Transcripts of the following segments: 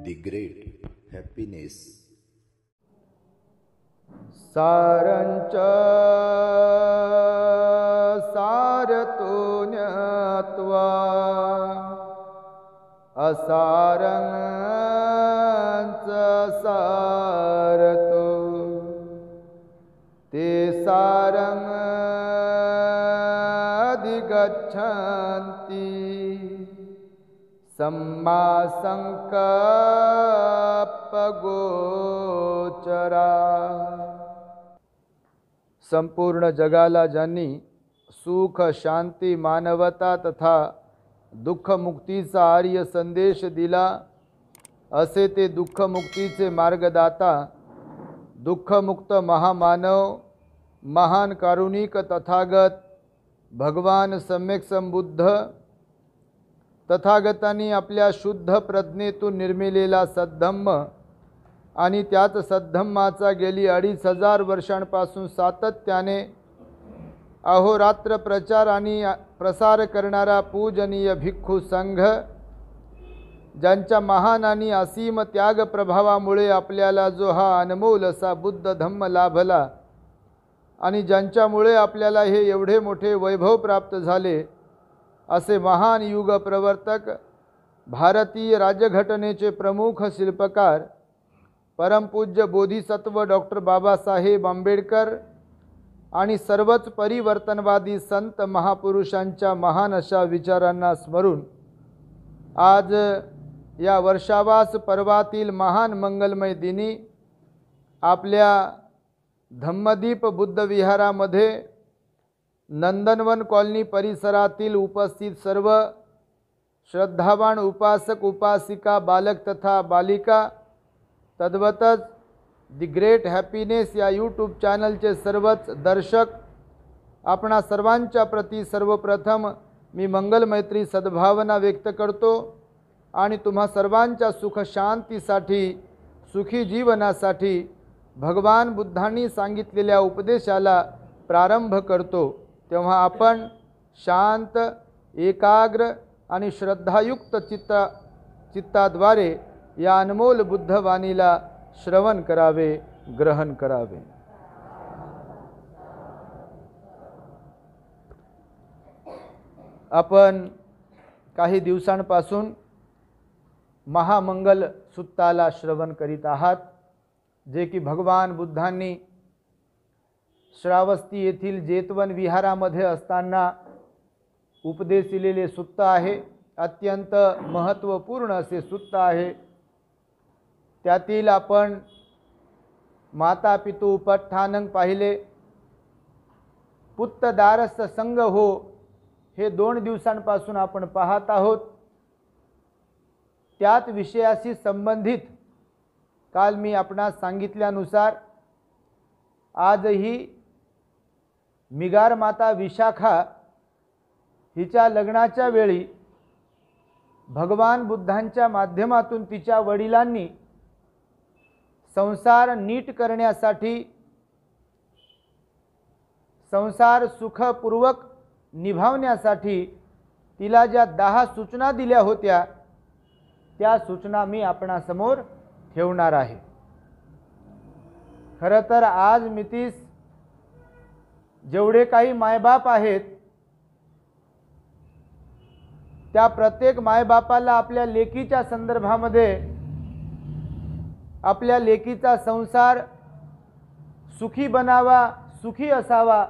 The Great Happiness. सारंच सारतो ज्ञात्वा असारंच सारतो ते सारं अधिगच्छन्ति सम्मा संकल्प गोचरा। संपूर्ण जगाला ज्यांनी सुख शांती मानवता तथा दुःख मुक्तीचा आर्य संदेश दिला असे ते दुःख मुक्तीचे मार्गदाता दुःखमुक्त महामानव महान कारुणिक तथागत भगवान सम्यक संबुद्ध तथागतांनी आपल्या शुद्ध प्रज्ञेतून निर्मिलेला सद्धम्म आणि त्याच सद्धम्माचा गेली 2500 वर्षांपासून सातत्याने अहोरात्र प्रचार आणि प्रसार करणारा पूजनीय भिक्खू संघ, ज्यांच्या महान आणि असीम त्याग प्रभावामुळे आपल्याला जो हा अनमोल असा बुद्ध धम्म लाभला आणि ज्यांच्यामुळे आपल्याला हे एवढे मोठे वैभव प्राप्त झाले, असे महान युग प्रवर्तक भारतीय राज्यघटनेचे प्रमुख शिल्पकार परमपूज्य बोधिसत्व डॉक्टर बाबासाहेब आंबेडकर आणि सर्वच परिवर्तनवादी संत महापुरुषांच्या महान अशा विचारांना स्मरून आज या वर्षावास पर्वातील महान मंगलमय दिनी आपल्या धम्मदीप बुद्ध विहारामध्ये नंदनवन कॉलनी परिसरातील उपस्थित सर्व श्रद्धावान उपासक उपासिका बालक तथा बालिका तद्वतच दी ग्रेट हॅपीनेस या यूट्यूब चॅनलचे सर्वच दर्शक आपणा सर्वांच्या प्रती सर्वप्रथम मी मंगलमैत्री सद्भावना व्यक्त करतो आणि तुम्हा सर्वांच्या सुख शांतीसाठी सुखी जीवनासाठी भगवान बुद्धांनी सांगितलेल्या उपदेशाला प्रारंभ करतो। तेव्हा आपण शांत एकाग्र आणि श्रद्धायुक्त चित्ताद्वारे या अनमोल बुद्धवाणीला श्रवण करावे, ग्रहण करावे। आपण काही दिवसांपासून महामंगल सुत्ताला श्रवण करीत आहात, जे की भगवान बुद्धांनी श्रावस्ती येथील जेतवन विहारामध्ये असताना उपदेश दिलेले सुत्त आहे। अत्यंत महत्त्वपूर्ण असे सुत्त आहे। त्यातील आपण माता पितु उपत्थानं पाहिले, पुत्त दारस संग हो हे 2 दिवसांपासून आपण पाहत आहोत। त्यात विषयाशी संबंधित काल मी आपणास सांगितल्यानुसार आजही मिगार माता विशाखा हिच्या लग्नाच्या वेळी भगवान बुद्धांच्या माध्यमातून तिच्या वडिलांनी संसार नीट करण्यासाठी संसार सुखपूर्वक निभावण्यासाठी तिला ज्या 10 सूचना दिल्या होत्या त्या सूचना मी आपणासमोर ठेवणार आहे। खरं तर आज मितीस जेवढे काही मायबाप आहेत त्या प्रत्येक मायबापाला आपल्या लेकीच्या संदर्भामध्ये आपल्या लेकीचा संसार सुखी बनावा, सुखी असावा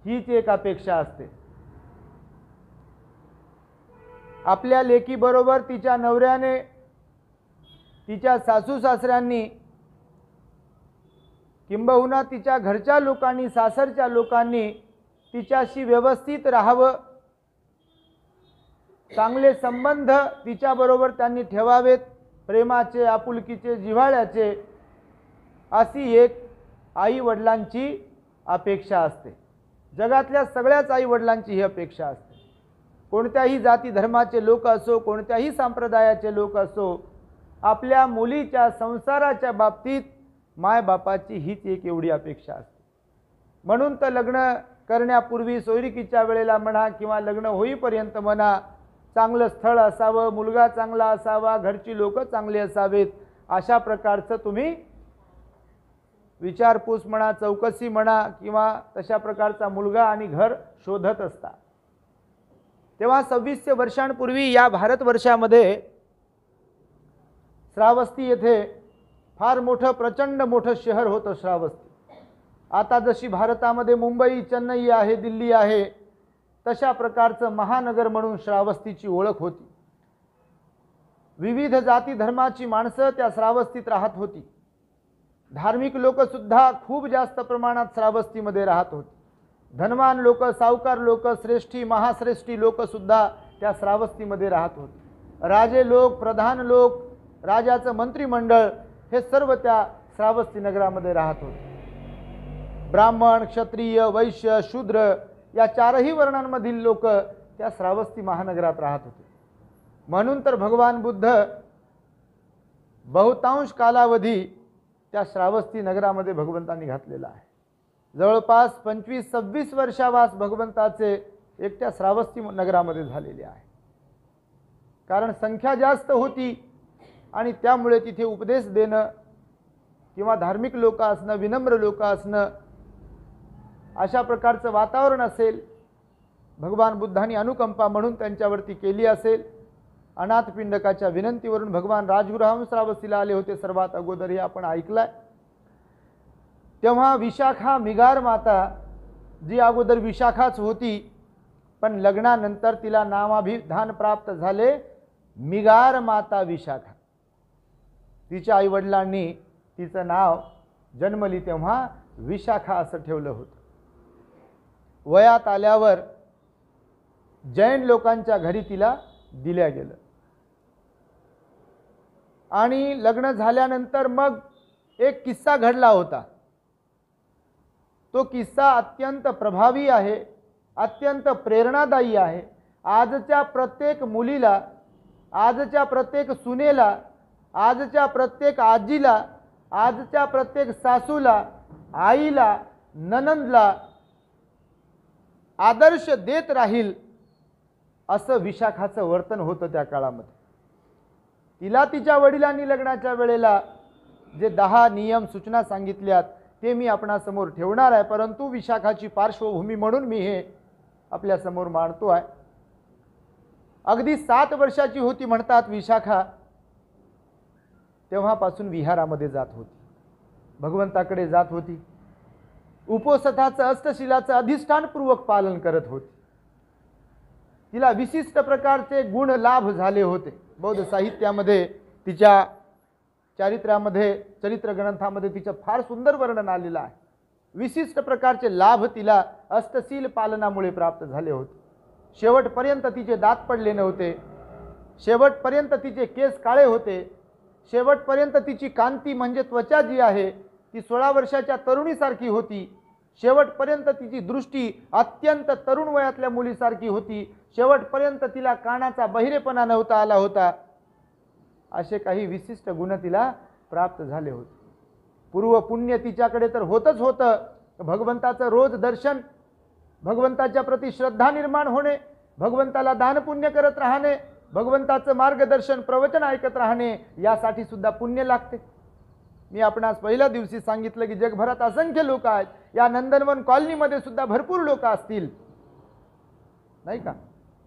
हीच एक अपेक्षा असते। आपल्या लेकीबरोबर तिच्या नवऱ्याने, तिच्या सासू सासऱ्यांनी किंबहुना तिच्या घरच्या लोकांनी, सासरच्या लोकांनी तिच्याशी व्यवस्थित राहावं, चांगले संबंध तिच्याबरोबर त्यांनी ठेवावेत, प्रेमाचे, आपुलकीचे, जिव्हाळ्याचे, अशी एक आई वडिलांची अपेक्षा असते। जगातल्या सगळ्याच आई वडिलांची ही अपेक्षा असते। कोणत्याही जाती धर्माचे लोक असो, कोणत्याही संप्रदायाचे लोक असो, आपल्या मुलीच्या संसाराच्या बाबतीत मायबापाची हीच एक एवढी अपेक्षा असते। म्हणून तर लग्न करण्यापूर्वी सोयरिकीच्या वेळेला म्हणा किंवा लग्न होईपर्यंत म्हणा चांगलं स्थळ असावं, मुलगा चांगला असावा, घरची लोक चांगली असावेत, अशा प्रकारचं तुम्ही विचारपूस म्हणा, चौकशी म्हणा किंवा तशा प्रकारचा मुलगा आणि घर शोधत असता. तेव्हा 2600 वर्षांपूर्वी या भारतवर्षामध्ये श्रावस्ती येथे फार मोठं प्रचंड मोठं शहर होतं श्रावस्ती. आता जशी भारतामध्ये मुंबई, चेन्नई आहे, दिल्ली आहे, तशा प्रकारचं महानगर म्हणून श्रावस्तीची ओळख होती. विविध जाती धर्माची माणसं त्या श्रावस्तीत राहत होती. धार्मिक लोक सुद्धा खूप जास्त प्रमाणात श्रावस्तीमध्ये राहत होती. धनवान लोक, सावकार लोक, श्रेष्ठी महाश्रेष्ठी लोक सुद्धा त्या श्रावस्तीमध्ये राहत होते. राजे लोक, प्रधान लोक, राजाचं मंत्रिमंडळ हे सर्व त्या श्रावस्ती नगरामध्ये राहत होते. ब्राह्मण, क्षत्रिय, वैश्य, शूद्र या चारही वर्णांमधील लोक त्या श्रावस्ती महानगरात राहत होते. म्हणून तर भगवान बुद्ध बहुतांश कालावधी त्या श्रावस्ती नगरामध्ये भगवंतांनी घातलेला आहे. जवळपास 25-26 वर्षावास भगवंताचे एकट्या श्रावस्ती नगरामध्ये झालेले आहे. कारण संख्या जास्त होती आणि त्यामुळे तिथे उपदेश देणं किंवा धार्मिक लोक असणं, विनम्र लोक असणं, अशा प्रकारचं वातावरण असेल. भगवान बुद्धांनी अनुकंपा म्हणून त्यांच्यावरती केली असेल. अनाथपिंडकाच्या विनंतीवरून भगवान राजगुरू श्रावस्तीला आले होते सर्वात अगोदर, हे आपण ऐकलंय. तेव्हा विशाखा मिगार माता, जी अगोदर विशाखाच होती, पण लग्नानंतर तिला नामाभिधान प्राप्त झाले मिगार माता विशाखा. तिच्या आईवडिलांनी तिचं नाव जन्मली तेव्हा विशाखा असं ठेवलं होतं. वयात आल्यावर जैन लोकांच्या घरी तिला दिल्या गेलं आणि लग्न झाल्यानंतर मग एक किस्सा घडला होता. तो किस्सा अत्यंत प्रभावी आहे, अत्यंत प्रेरणादायी आहे. आजच्या प्रत्येक मुलीला, आजच्या प्रत्येक सुनेला, आजच्या प्रत्येक आजीला, आजच्या प्रत्येक सासूला, आईला, ननंदला आदर्श देत राहील असं विशाखाचं वर्तन होतं त्या काळामध्ये. तिला तिच्या वडिलांनी लग्नाच्या वेळेला जे 10 नियम सूचना सांगितल्यात ते मी आपणासमोर ठेवणार आहे, परंतु विशाखाची पार्श्वभूमी म्हणून मी हे आपल्यासमोर मांडतो आहे. अगदी 7 वर्षाची होती म्हणतात विशाखा, तेव्हापासून विहारामध्ये जात होती, भगवंताकडे जात होती. उपोषथाचं, अष्टशिलाचं अधिष्ठानपूर्वक पालन करत होती. तिला विशिष्ट प्रकारचे गुण लाभ झाले होते. बौद्ध साहित्यामध्ये, तिच्या चारित्र्यामध्ये, चरित्र ग्रंथामध्ये तिचं फार सुंदर वर्णन आलेलं आहे. विशिष्ट प्रकारचे लाभ तिला अष्टशील पालनामुळे प्राप्त झाले होते. शेवटपर्यंत तिचे दात पडले नव्हते, शेवटपर्यंत तिचे केस काळे होते, शेवटपर्यंत तिची कांती म्हणजे त्वचा जी आहे ती 16 वर्षाच्या तरुणीसारखी होती, शेवटपर्यंत तिची दृष्टी अत्यंत तरुण वयातल्या मुलीसारखी होती, शेवटपर्यंत तिला कानाचा बहिरेपणा नव्हता आला होता. असे काही विशिष्ट गुण तिला प्राप्त झाले होते. पूर्व पुण्य तिच्याकडे तर होतच होतं. भगवंताचं रोज दर्शन, भगवंताच्या प्रति श्रद्धा निर्माण होणे, भगवंताला दानपुण्य करत राहणे, भगवंताचं मार्गदर्शन प्रवचन ऐकत राहणे, यासाठी सुद्धा पुण्य लागते. मी आपणास पहिल्या दिवशी सांगितलं की जगभरात असंख्य लोक आहेत. या नंदनवन कॉलनीमध्ये सुद्धा भरपूर लोक असतील, नाही का?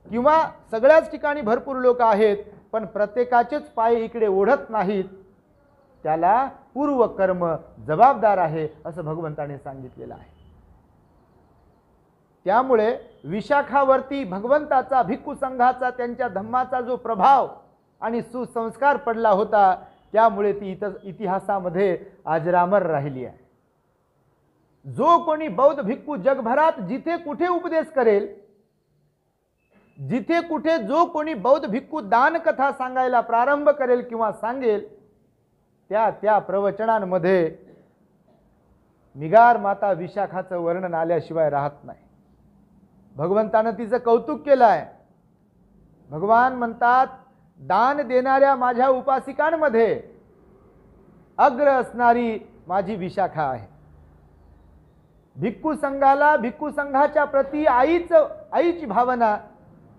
किंवा सगळ्याच ठिकाणी भरपूर लोक आहेत, पण प्रत्येकाचेच पाय इकडे ओढत नाहीत. त्याला पूर्वकर्म जबाबदार आहे असं भगवंताने सांगितलेलं आहे. त्यामुळे विशाखावरती भगवंताचा, भिक्खू संघाचा, त्यांच्या धम्माचा जो प्रभाव आणि सुसंस्कार पडला होता, त्यामुळे ती इतिहासामध्ये अजरामर राहिली आहे. जो कोणी बौद्ध भिक्खू जगभरात जिथे कुठे उपदेश करेल, जिथे कुठे जो कोणी बौद्ध भिक्खू दान कथा सांगायला प्रारंभ करेल किंवा सांगेल, त्या प्रवचनांमध्ये मिगार माता विशाखाचं वर्णन आल्याशिवाय राहत नाही. भगवंतानं तिचं कौतुक केलं आहे. भगवान म्हणतात, दान देणाऱ्या माझ्या उपासिकांमध्ये अग्र असणारी माझी विशाखा आहे. भिक्खू संघाला, भिक्खू संघाच्या प्रती आईची भावना,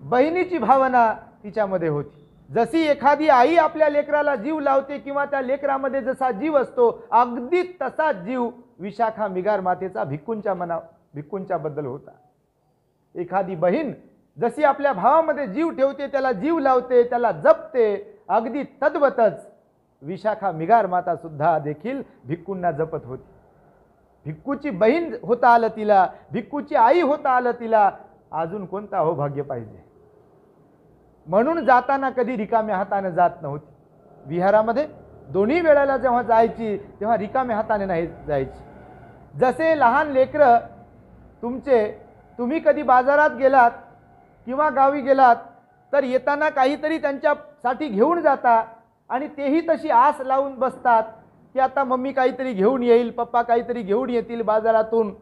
बहिणीची भावना तिच्यामध्ये होती. जशी एखादी आई आपल्या लेकराला जीव लावते किंवा त्या लेकरामध्ये जसा जीव असतो, अगदी तसाच जीव विशाखा मिगार मातेचा भिक्कूंच्या बद्दल होता. एखादी बहीण जशी आपल्या भावामध्ये जीव ठेवते, त्याला जीव लावते, त्याला जपते, अगदी तद्वतच विशाखा मिगार माता सुद्धा देखील भिक्कूंना जपत होती. भिक्कूची बहीण होता आलं तिला, भिक्कूची आई होता आलं तिला, अजून कोणता हो भाग्य पाहिजे. म्हणून जाताना कधी रिकाम्या हाताने जात नव्हती. विहारामध्ये दोन्ही वेळेला जेव्हा जायची तेव्हा रिकाम्या हाताने नाही जायची. जसे लहान लेकरं तुम्ही कधी बाजारात गेलात किंवा गावी गेलात तर येताना काहीतरी त्यांच्यासाठी घेऊन जाता आणि तेही तशी आस लावून बसतात की आता मम्मी काहीतरी घेऊन येईल, पप्पा काहीतरी घेऊन येतील बाजारातून.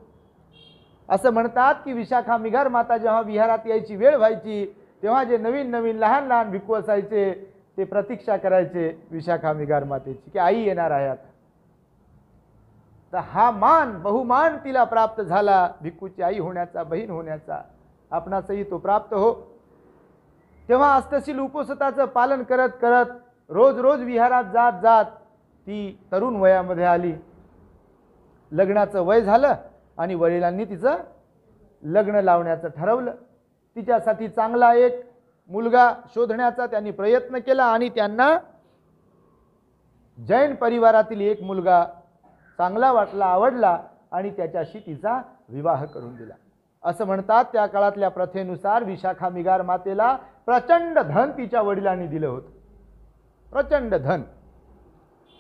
असं म्हणतात की विशाखा मिगार माता जेव्हा विहारात यायची वेळ व्हायची तेव्हा जे नवीन नवीन लहान लहान भिक्खू असायचे ते प्रतीक्षा करायचे विशाखा मिगार मातेची की आई येणार आहे आता. तर हा बहुमान तिला प्राप्त झाला, भिक्खूची आई होण्याचा, बहीण होण्याचा. आपणासही तो प्राप्त हो. तेव्हा अष्टशील उपोषिताचं पालन करत करत रोज रोज विहारात जात जात ती तरुण वयामध्ये आली. लग्नाचं वय झालं आणि वडिलांनी तिचं लग्न लावण्याचं ठरवलं. तिच्यासाठी चांगला एक मुलगा शोधण्याचा त्यांनी प्रयत्न केला आणि त्यांना जैन परिवारातील एक मुलगा चांगला वाटला, आवडला आणि त्याच्याशी तिचा विवाह करून दिला. असं म्हणतात त्या काळातल्या प्रथेनुसार विशाखा मिगार मातेला प्रचंड धन तिच्या वडिलांनी दिलं होतं, प्रचंड धन.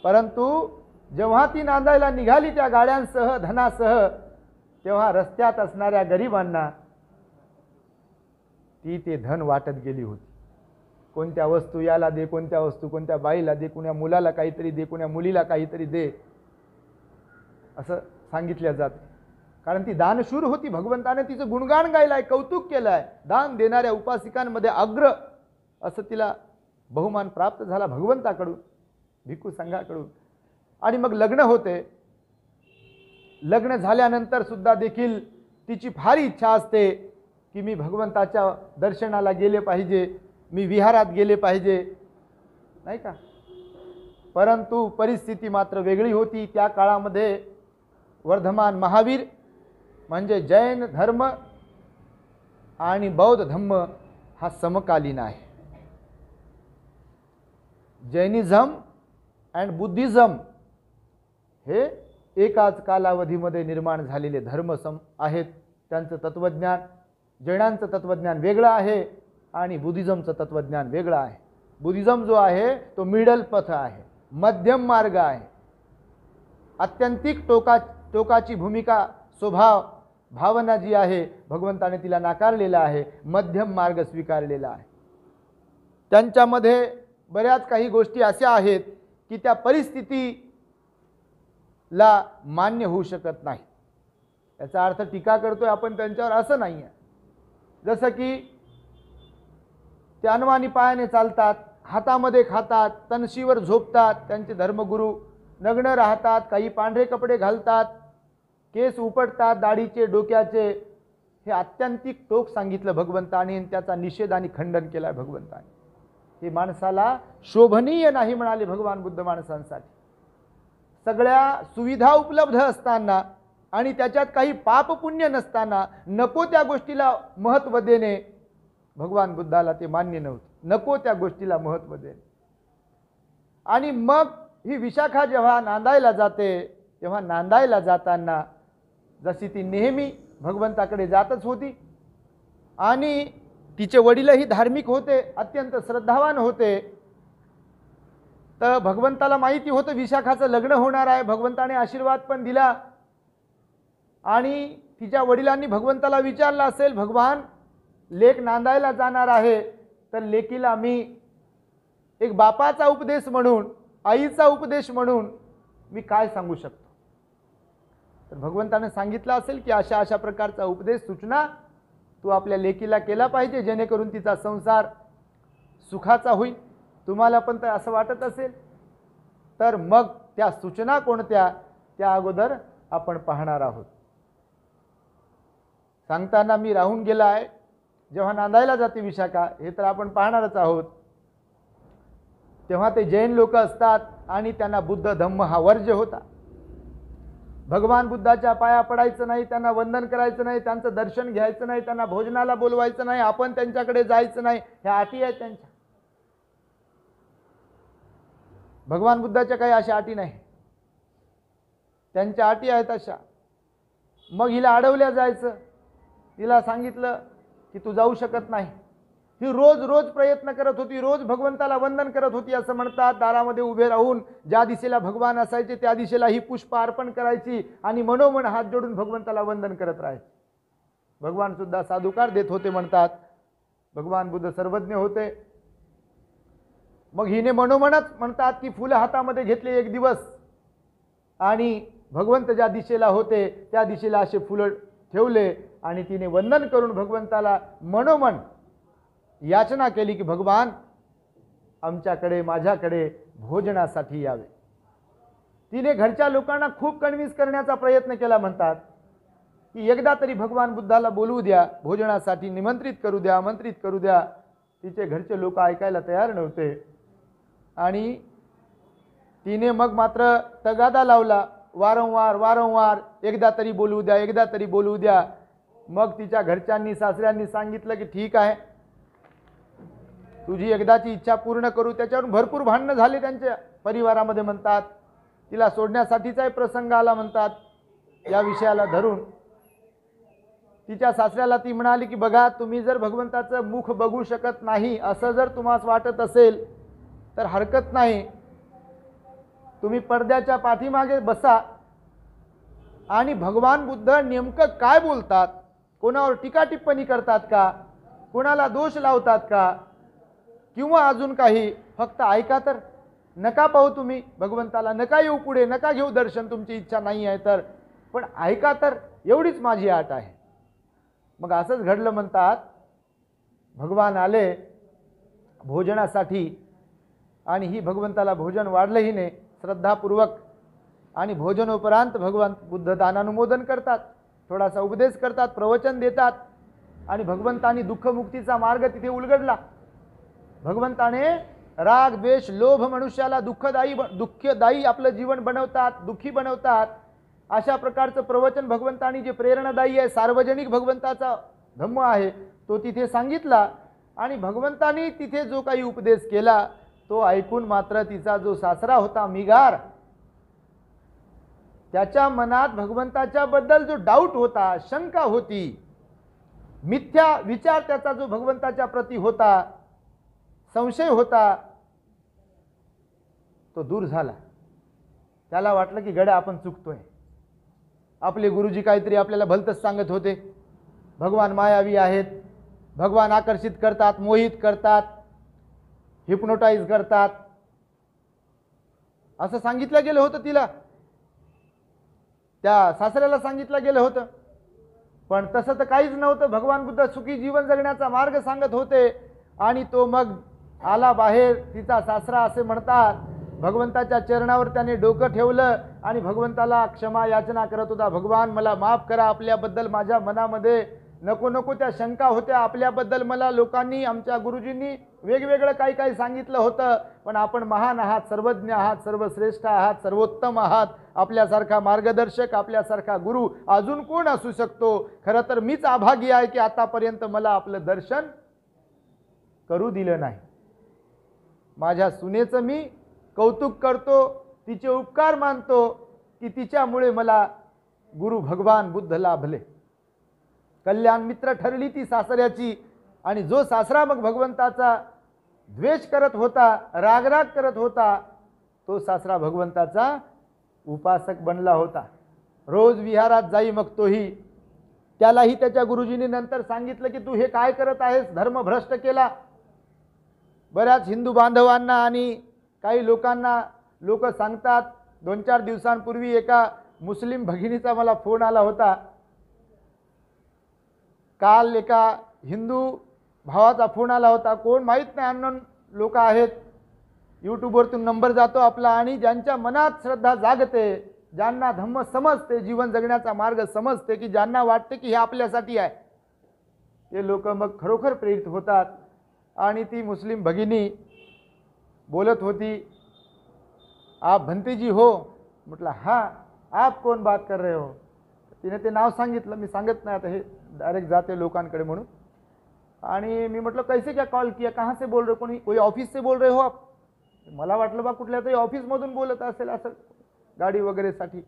परंतु जेव्हा ती नांदायला निघाली त्या गाड्यांसह, धनासह, तेव्हा रस्त्यात असणाऱ्या गरिबांना ती ते धन वाटत गेली होती. कोणत्या वस्तू याला दे, कोणत्या वस्तू कोणत्या बाईला दे, कोण्या मुलाला काहीतरी दे, कोण्या मुलीला काहीतरी दे, असं सांगितलं जातं. कारण ती दानशूर होती. भगवंताने तिचं गुणगान गायलंय, कौतुक केलंय. दान देणाऱ्या उपासिकांमध्ये अग्र असं तिला बहुमान प्राप्त झाला भगवंताकडून, भिक्खू संघाकडून. आणि मग लग्न होते. लग्न झाल्यानंतर सुद्धा देखील तिची फार इच्छा असते की मी भगवंताच्या दर्शनाला गेले पाहिजे, मी विहारात गेले पाहिजे, नाही का. परंतु परिस्थिती मात्र वेगळी होती. त्या काळामध्ये वर्धमान महावीर म्हणजे जैन धर्म आणि बौद्ध धर्म हा समकालीन आहे. जैनिझम अँड बुद्धिझम हे एकाच कालावधीमध्ये निर्माण झालेले धर्म आहेत. त्यांचं तत्वज्ञान, जैनांचं तत्वज्ञान वेगळं आहे आणि बुद्धिझमचं तत्वज्ञान वेगळं आहे. बुद्धिझम जो आहे तो मिडल पथ आहे, मध्यम मार्ग आहे. अत्यंतिक टोकाची भूमिका, स्वभाव, भावना जी आहे भगवंताने तिला नाकारलेला आहे, मध्यम मार्ग स्वीकारलेला आहे. त्यांच्यामध्ये बऱ्याच काही गोष्टी अशा आहेत की त्या परिस्थितीला मान्य होऊ शकत नाही. याचा अर्थ टीका करतोय आपण त्यांच्यावर असं नाही आहे. जसं की ते अनवाणी पायाने चालतात, हातामध्ये खातात, तनशीवर झोपतात, त्यांचे धर्मगुरू नग्न राहतात, काही पांढरे कपडे घालतात, केस उपटतात दाढीचे, डोक्याचे. हे आत्यंतिक टोक सांगितलं भगवंताने, त्याचा निषेध आणि खंडन केला भगवंताने. हे माणसाला शोभनीय नाही म्हणाले भगवान बुद्ध माणसांसाठी. सगळ्या सुविधा उपलब्ध असताना आणि त्याच्यात काही पाप पुण्य नसताना नको त्या गोष्टीला महत्त्व देणे भगवान बुद्धाला ते मान्य नव्हते. नको त्या गोष्टीला महत्त्व देणे. आणि मग ही विशाखा जेव्हा नांदायला जाते तेव्हा नांदायला जाताना जशी ती नेहमी भगवंताकडे जातच होती आणि तिचे वडीलही धार्मिक होते, अत्यंत श्रद्धावान होते. तर भगवंताला माहिती होतं विशाखाचं लग्न होणार आहे. भगवंताने आशीर्वाद पण दिला आणि तिच्या वडिलांनी भगवंताला विचारलं असेल, भगवान लेक नांदायला जाणार आहे तर लेकीला मी एक बापाचा उपदेश म्हणून, आईचा उपदेश म्हणून मी काय सांगू शकतो. तर भगवंताने सांगितलं असेल की अशा अशा प्रकारचा उपदेश, सूचना तू आपल्या लेकीला केला पाहिजे जेणेकरून तिचा संसार सुखाचा होईल. तुम्हाला पण तर असं वाटत असेल तर मग त्या सूचना कोणत्या त्या अगोदर आपण पाहणार आहोत. सांगताना मी राहून गेला आहे. जेव्हा नांदायला जाते विशाखा, हे तर आपण पाहणारच आहोत, तेव्हा ते जैन लोक असतात आणि त्यांना बुद्ध धम्म हा वर्ज्य होता. भगवान बुद्धाच्या पाया पडायचं नाही, त्यांना वंदन करायचं नाही, त्यांचं दर्शन घ्यायचं नाही, त्यांना भोजनाला बोलवायचं नाही, आपण त्यांच्याकडे जायचं नाही, ह्या अटी आहेत त्यांच्या. भगवान बुद्धाच्या काही अशा अटी नाही, त्यांच्या अटी आहेत अशा. मग हिला अडवल्या जायचं, तिला सांगितलं की तू जाऊ शकत नाही. ही रोज रोज प्रयत्न करत होती, रोज भगवंताला वंदन करत होती. असं म्हणतात, दारामध्ये उभे राहून ज्या दिशेला भगवान असायचे त्या दिशेला ही पुष्प अर्पण करायची आणि मनोमन हात जोडून भगवंताला वंदन करत राहायचे. भगवान सुद्धा साधुकार देत होते म्हणतात. भगवान बुद्ध सर्वज्ञ होते. मग हिने मनोमनच म्हणतात की फुलं हातामध्ये घेतले एक दिवस आणि भगवंत ज्या दिशेला होते त्या दिशेला असे फुलं ठेवले आणि तिने वंदन करून भगवंताला मनोमन याचना केली की भगवान आमच्याकडे, माझ्याकडे भोजनासाठी यावे. तिने घरच्या लोकांना खूप कन्व्हिन्स करण्याचा प्रयत्न केला. म्हणतात की एकदा तरी भगवान बुद्धाला बोलवू द्या, भोजनासाठी निमंत्रित करू द्या, आमंत्रित करू द्या. तिचे घरचे लोक ऐकायला तयार नव्हते आणि तिने मग मात्र तगादा लावला, वारंवार एकदा तरी बोलवू द्या, एकदा तरी बोलवू द्या. मग तिच्या घरच्यांनी, सासऱ्यांनी सांगितलं की ठीक आहे, तुझी एकदाची इच्छा पूर्ण करू. त्याच्यावरून भरपूर भांडणं झाले त्यांच्या परिवारामध्ये. म्हणतात तिला सोडण्यासाठीचाही प्रसंग आला म्हणतात. या विषयाला धरून तिच्या सासऱ्याला ती म्हणाली की बघा, तुम्ही जर भगवंताचं मुख बघू शकत नाही असं जर तुम्हाला वाटत असेल तर हरकत नाही, तुम्ही पडद्याच्या पाठीमागे बसा आणि भगवान बुद्ध नेमकं काय बोलतात, कोणावर टीका टिप्पणी करतात का, कोणाला दोष लावतात का, किंवा अजून काही, फक्त ऐका तर. नका पाहू तुम्ही भगवंताला, नका येऊ पुढे, नका घेऊ दर्शन, तुमची इच्छा नाही आहे तर, पण ऐका तर, एवढीच माझी आट आहे. मग असंच घडलं म्हणतात. भगवान आले भोजनासाठी आणि ही भगवंताला भोजन वाढलं हिने श्रद्धापूर्वक. आणि भोजनोपरांत भगवान बुद्ध दानानुमोदन करतात, थोडासा उपदेश करतात, प्रवचन देतात आणि भगवंतानी दुःखमुक्तीचा मार्ग तिथे उलगडला. भगवंताने राग, द्वेष, लोभ मनुष्याला दुःखदायी आपलं जीवन बनवतात, दुःखी बनवतात. अशा प्रकारचं प्रवचन भगवंतानी जे प्रेरणादायी आहे, सार्वजनिक भगवंताचा धम्म आहे, तो तिथे सांगितला. आणि भगवंतानी तिथे जो काही उपदेश केला तो ऐकून मात्र तिचा जो सासरा होता मिगार, त्याच्या मनात भगवंताच्या बद्दल जो डाऊट होता, शंका होती, मिथ्या विचार त्याचा जो भगवंताच्या प्रती होता, संशय होता, तो दूर झाला. त्याला वाटलं की गड्या आपण चुकतोय. आपले गुरुजी काहीतरी आपल्याला भलतंच सांगत होते. भगवान मायावी आहेत, भगवान आकर्षित करतात, मोहित करतात, हिप्नोटाइज करतात, असं सांगितलं गेलं होतं तिला, त्या सासऱ्याला सांगितलं गेलं होतं. पण तसं तर काहीच नव्हतं. भगवान बुद्ध सुखी जीवन जगण्याचा मार्ग सांगत होते. आणि तो मग आला बाहेर. तिचा सासरा असे म्हणतात भगवंताच्या चरणावर त्याने डोकं ठेवलं आणि भगवंताला क्षमा याचना करत होता. भगवान मला माफ करा, आपल्याबद्दल माझ्या मनामध्ये नको त्या शंका होत्या, आपल्याबद्दल मला लोकांनी, आमच्या गुरुजींनी वेगवेगळं काही सांगितलं होतं, पण आपण महान आहात, सर्वज्ञ आहात, सर्वश्रेष्ठ आहात, सर्वोत्तम आहात. आपल्यासारखा मार्गदर्शक, आपल्यासारखा गुरु अजून कोण असू शकतो. खरं तर मीच अभागी आहे की आतापर्यंत मला आपलं दर्शन करू दिलं नाही. माझ्या सुनेचं मी कौतुक करतो, तिचे उपकार मानतो की तिच्यामुळे मला गुरु भगवान बुद्ध लाभले. कल्याण मित्र ठरली ती सासऱ्याची. आणि जो सासरा मग भगवंताचा द्वेष करत होता, रागराग करत होता, तो सासरा भगवंताचा उपासक बनला होता. रोज विहारात जाई मग तोही. त्यालाही त्याच्या गुरुजींनी नंतर सांगितलं की तू हे काय करत आहेस, धर्म भ्रष्ट केला. बऱ्याच हिंदू बांधवांना आणि काही लोकांना लोक सांगतात. 2-4 दिवसांपूर्वी एका मुस्लिम भगिनीचा मला फोन आला होता. काल एका हिंदू भावाचा फोन आला होता. कोण माहीत नाही, अननोन लोक आहेत. यूट्यूबवरतून नंबर जातो आपला. आणि ज्यांच्या मनात श्रद्धा जागते, ज्यांना धम्म समजते, जीवन जगण्याचा मार्ग समजते, की ज्यांना वाटते की हे आपल्यासाठी आहे, ते लोक मग खरोखर प्रेरित होतात. आणि ती मुस्लिम भगिनी बोलत होती, आप भंते जी हो? म्हटलं हां. आप कौन बात कर रहे हो? तिने ते नाव सांगितलं. मी सांगत नाही आता, हे डायरेक्ट जाते लोकांकडे म्हणून. आणि मी म्हटलं कैसे क्या कॉल किया, कहाँ से बोल रहे हो, कोई ऑफिस से बोल रहे हो आप? मला वाटलं बा कुठल्या तरी ऑफिसमधून बोलत असेल असं गाडी वगैरेसाठी.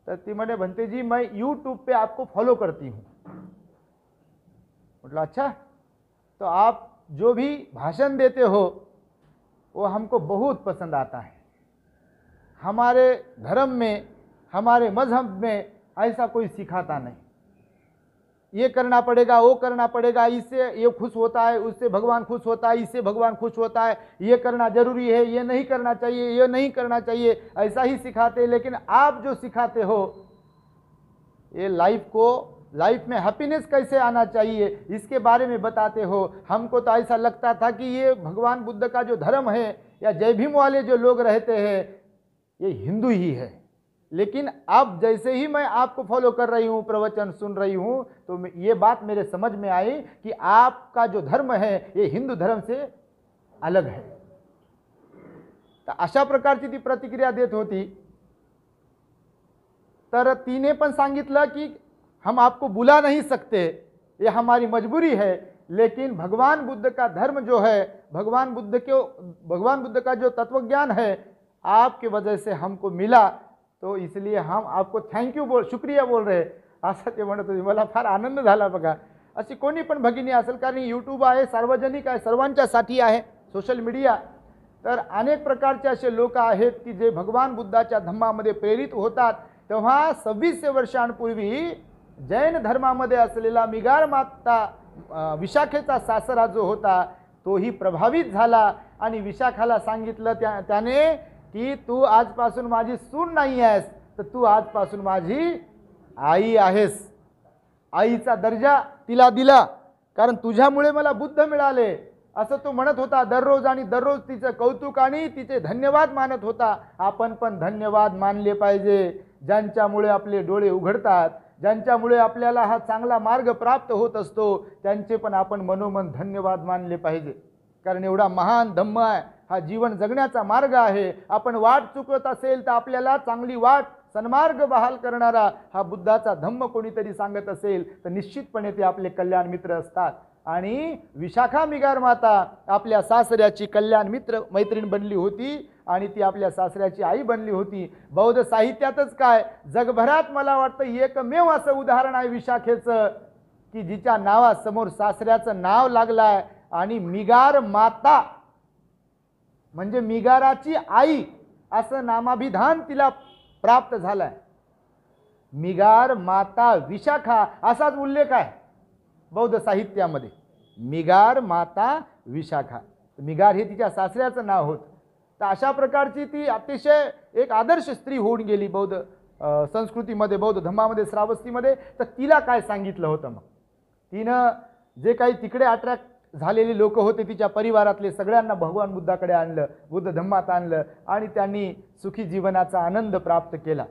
तर ती म्हणे भंते जी मैं यूट्यूब पे आपको फॉलो करती हूँ. मतलब अच्छा, तो आप जो भी भाषण देते हो वो हमको बहुत पसंद आता है. हमारे धर्म में, हमारे मजहब में ऐसा कोई सिखाता नहीं. ये करना पड़ेगा, वो करना पड़ेगा, इससे ये खुश होता है, उससे भगवान खुश होता है, इससे भगवान खुश होता है, ये करना जरूरी है, ये नहीं करना चाहिए, ये नहीं करना चाहिए, ऐसा ही सिखाते. लेकिन आप जो सिखाते हो ये लाइफ में हैप्पीनेस कैसे आना चाहिए इसके बारे में बताते हो. हमको तो ऐसा लगता था कि ये भगवान बुद्ध का जो धर्म है या जय भीम वाले जो लोग रहते हैं ये हिंदू ही है. लेकिन अब जैसे ही मैं आपको फॉलो कर रही हूँ, प्रवचन सुन रही हूँ, तो ये बात मेरे समझ में आई कि आपका जो धर्म है ये हिंदू धर्म से अलग है. तर अशा प्रकारची ती प्रतिक्रिया देत होती. तर तिने पण सांगितलं की हम आपको बुला नहीं सकते, ये हमारी मजबूरी है, लेकिन भगवान बुद्ध का धर्म जो है, भगवान बुद्ध का जो तत्वज्ञान है आपके वजह से हमको मिला, तो इसलिए हम आपको शुक्रिया बोल रहे. असं ते म्हणत होते. मला फार आनंद झाला बघा. अशी कोणी पण भगिनी असेल, कारण यूट्यूब आहे, सार्वजनिक आहे, सर्वांच्यासाठी आहे, सोशल मीडिया. तर अनेक प्रकारचे असे लोक आहेत की जे भगवान बुद्धाच्या धम्मामध्ये प्रेरित होतात. तेव्हा 2600 वर्षांपूर्वी जैन धर्मामध्ये असलेला मिगार माता विशाखेचा सासरा जो होता तोही प्रभावित झाला आणि विशाखाला सांगितलं त्याने की तू आजपासून माझी सून नाही आहेस, तर तू आजपासून माझी आई आहेस. आईचा दर्जा तिला दिला, कारण तुझ्यामुळे मला बुद्ध मिळाले असं तो म्हणत होता दररोज. आणि दररोज तिचं कौतुक आणि तिचे धन्यवाद मानत होता. आपण पण धन्यवाद मानले पाहिजे, ज्यांच्यामुळे आपले डोळे उघडतात, ज्यांच्यामुळे आपल्याला हा चांगला मार्ग प्राप्त होत असतो, त्यांचे पण आपण मनोमन धन्यवाद मानले पाहिजे. कारण एवढा महान धम्म आहे, हा जीवन जगण्याचा मार्ग आहे. आपण वाट चुकत असेल तर आपल्याला चांगली वाट, सन्मार्ग बहाल करणारा हा बुद्धाचा धम्म कोणीतरी सांगत असेल तर निश्चितपणे ते आपले कल्याण मित्र असतात. आणि विशाखा मिगार माता आपल्या सासऱ्याची कल्याण मित्र मैत्रीण बनली होती आणि ती आपल्या सासऱ्याची आई बनली होती. बौद्ध साहित्यातच काय, जगभरात मला वाटतं एकमेव असं उदाहरण आहे विशाखेचं की जिच्या नावासमोर सासऱ्याचं नाव लागलंय आणि मिगार माता म्हणजे मिगाराची आई असं नामाभिधान तिला प्राप्त झालंय. मिगार माता विशाखा असाच उल्लेख आहे बौद्ध साहित्यामध्ये. मिगार माता विशाखा, मिगार हे तिच्या सासऱ्याचं नाव होतं. तर अशा प्रकारची ती अतिशय एक आदर्श स्त्री होऊन गेली बौद्ध संस्कृतीमध्ये, बौद्ध धर्मामध्ये, श्रावस्तीमध्ये. तर तिला काय सांगितलं होतं मग? तिनं जे काही तिकडे अट्रॅक्ट झालेले लोक होते तिच्या परिवारातले सगळ्यांना भगवान बुद्धाकडे आणलं, बुद्ध धम्मात आणलं आणि त्यांनी सुखी जीवनाचा आनंद प्राप्त केला.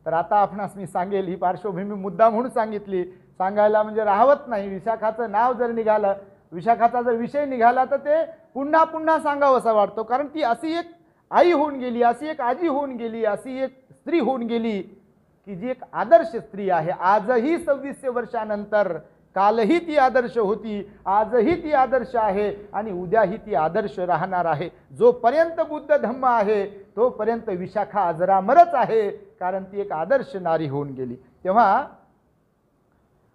तर आता आपणास मी सांगेल, ही पार्श्वभूमी मुद्दा म्हणून सांगितली, सांगायला म्हणजे राहवत नाही. विशाखाचं नाव जर निघालं, विशाखाचा जर विषय निघाला तर ते पुन्हा पुन्हा सांगावं असं वाटतं. कारण ती अशी एक आई होऊन गेली, अशी एक आजी होऊन गेली, अशी एक स्त्री होऊन गेली की जी एक आदर्श स्त्री आहे. आजही 2600 वर्षानंतर, कालही ती आदर्श होती, आजही ती आदर्श आहे आणि उद्याही ती आदर्श राहणार आहे. जोपर्यंत बुद्ध धम्म आहे तोपर्यंत विशाखा अजरामरच आहे, कारण ती एक आदर्श नारी होऊन गेली. तेव्हा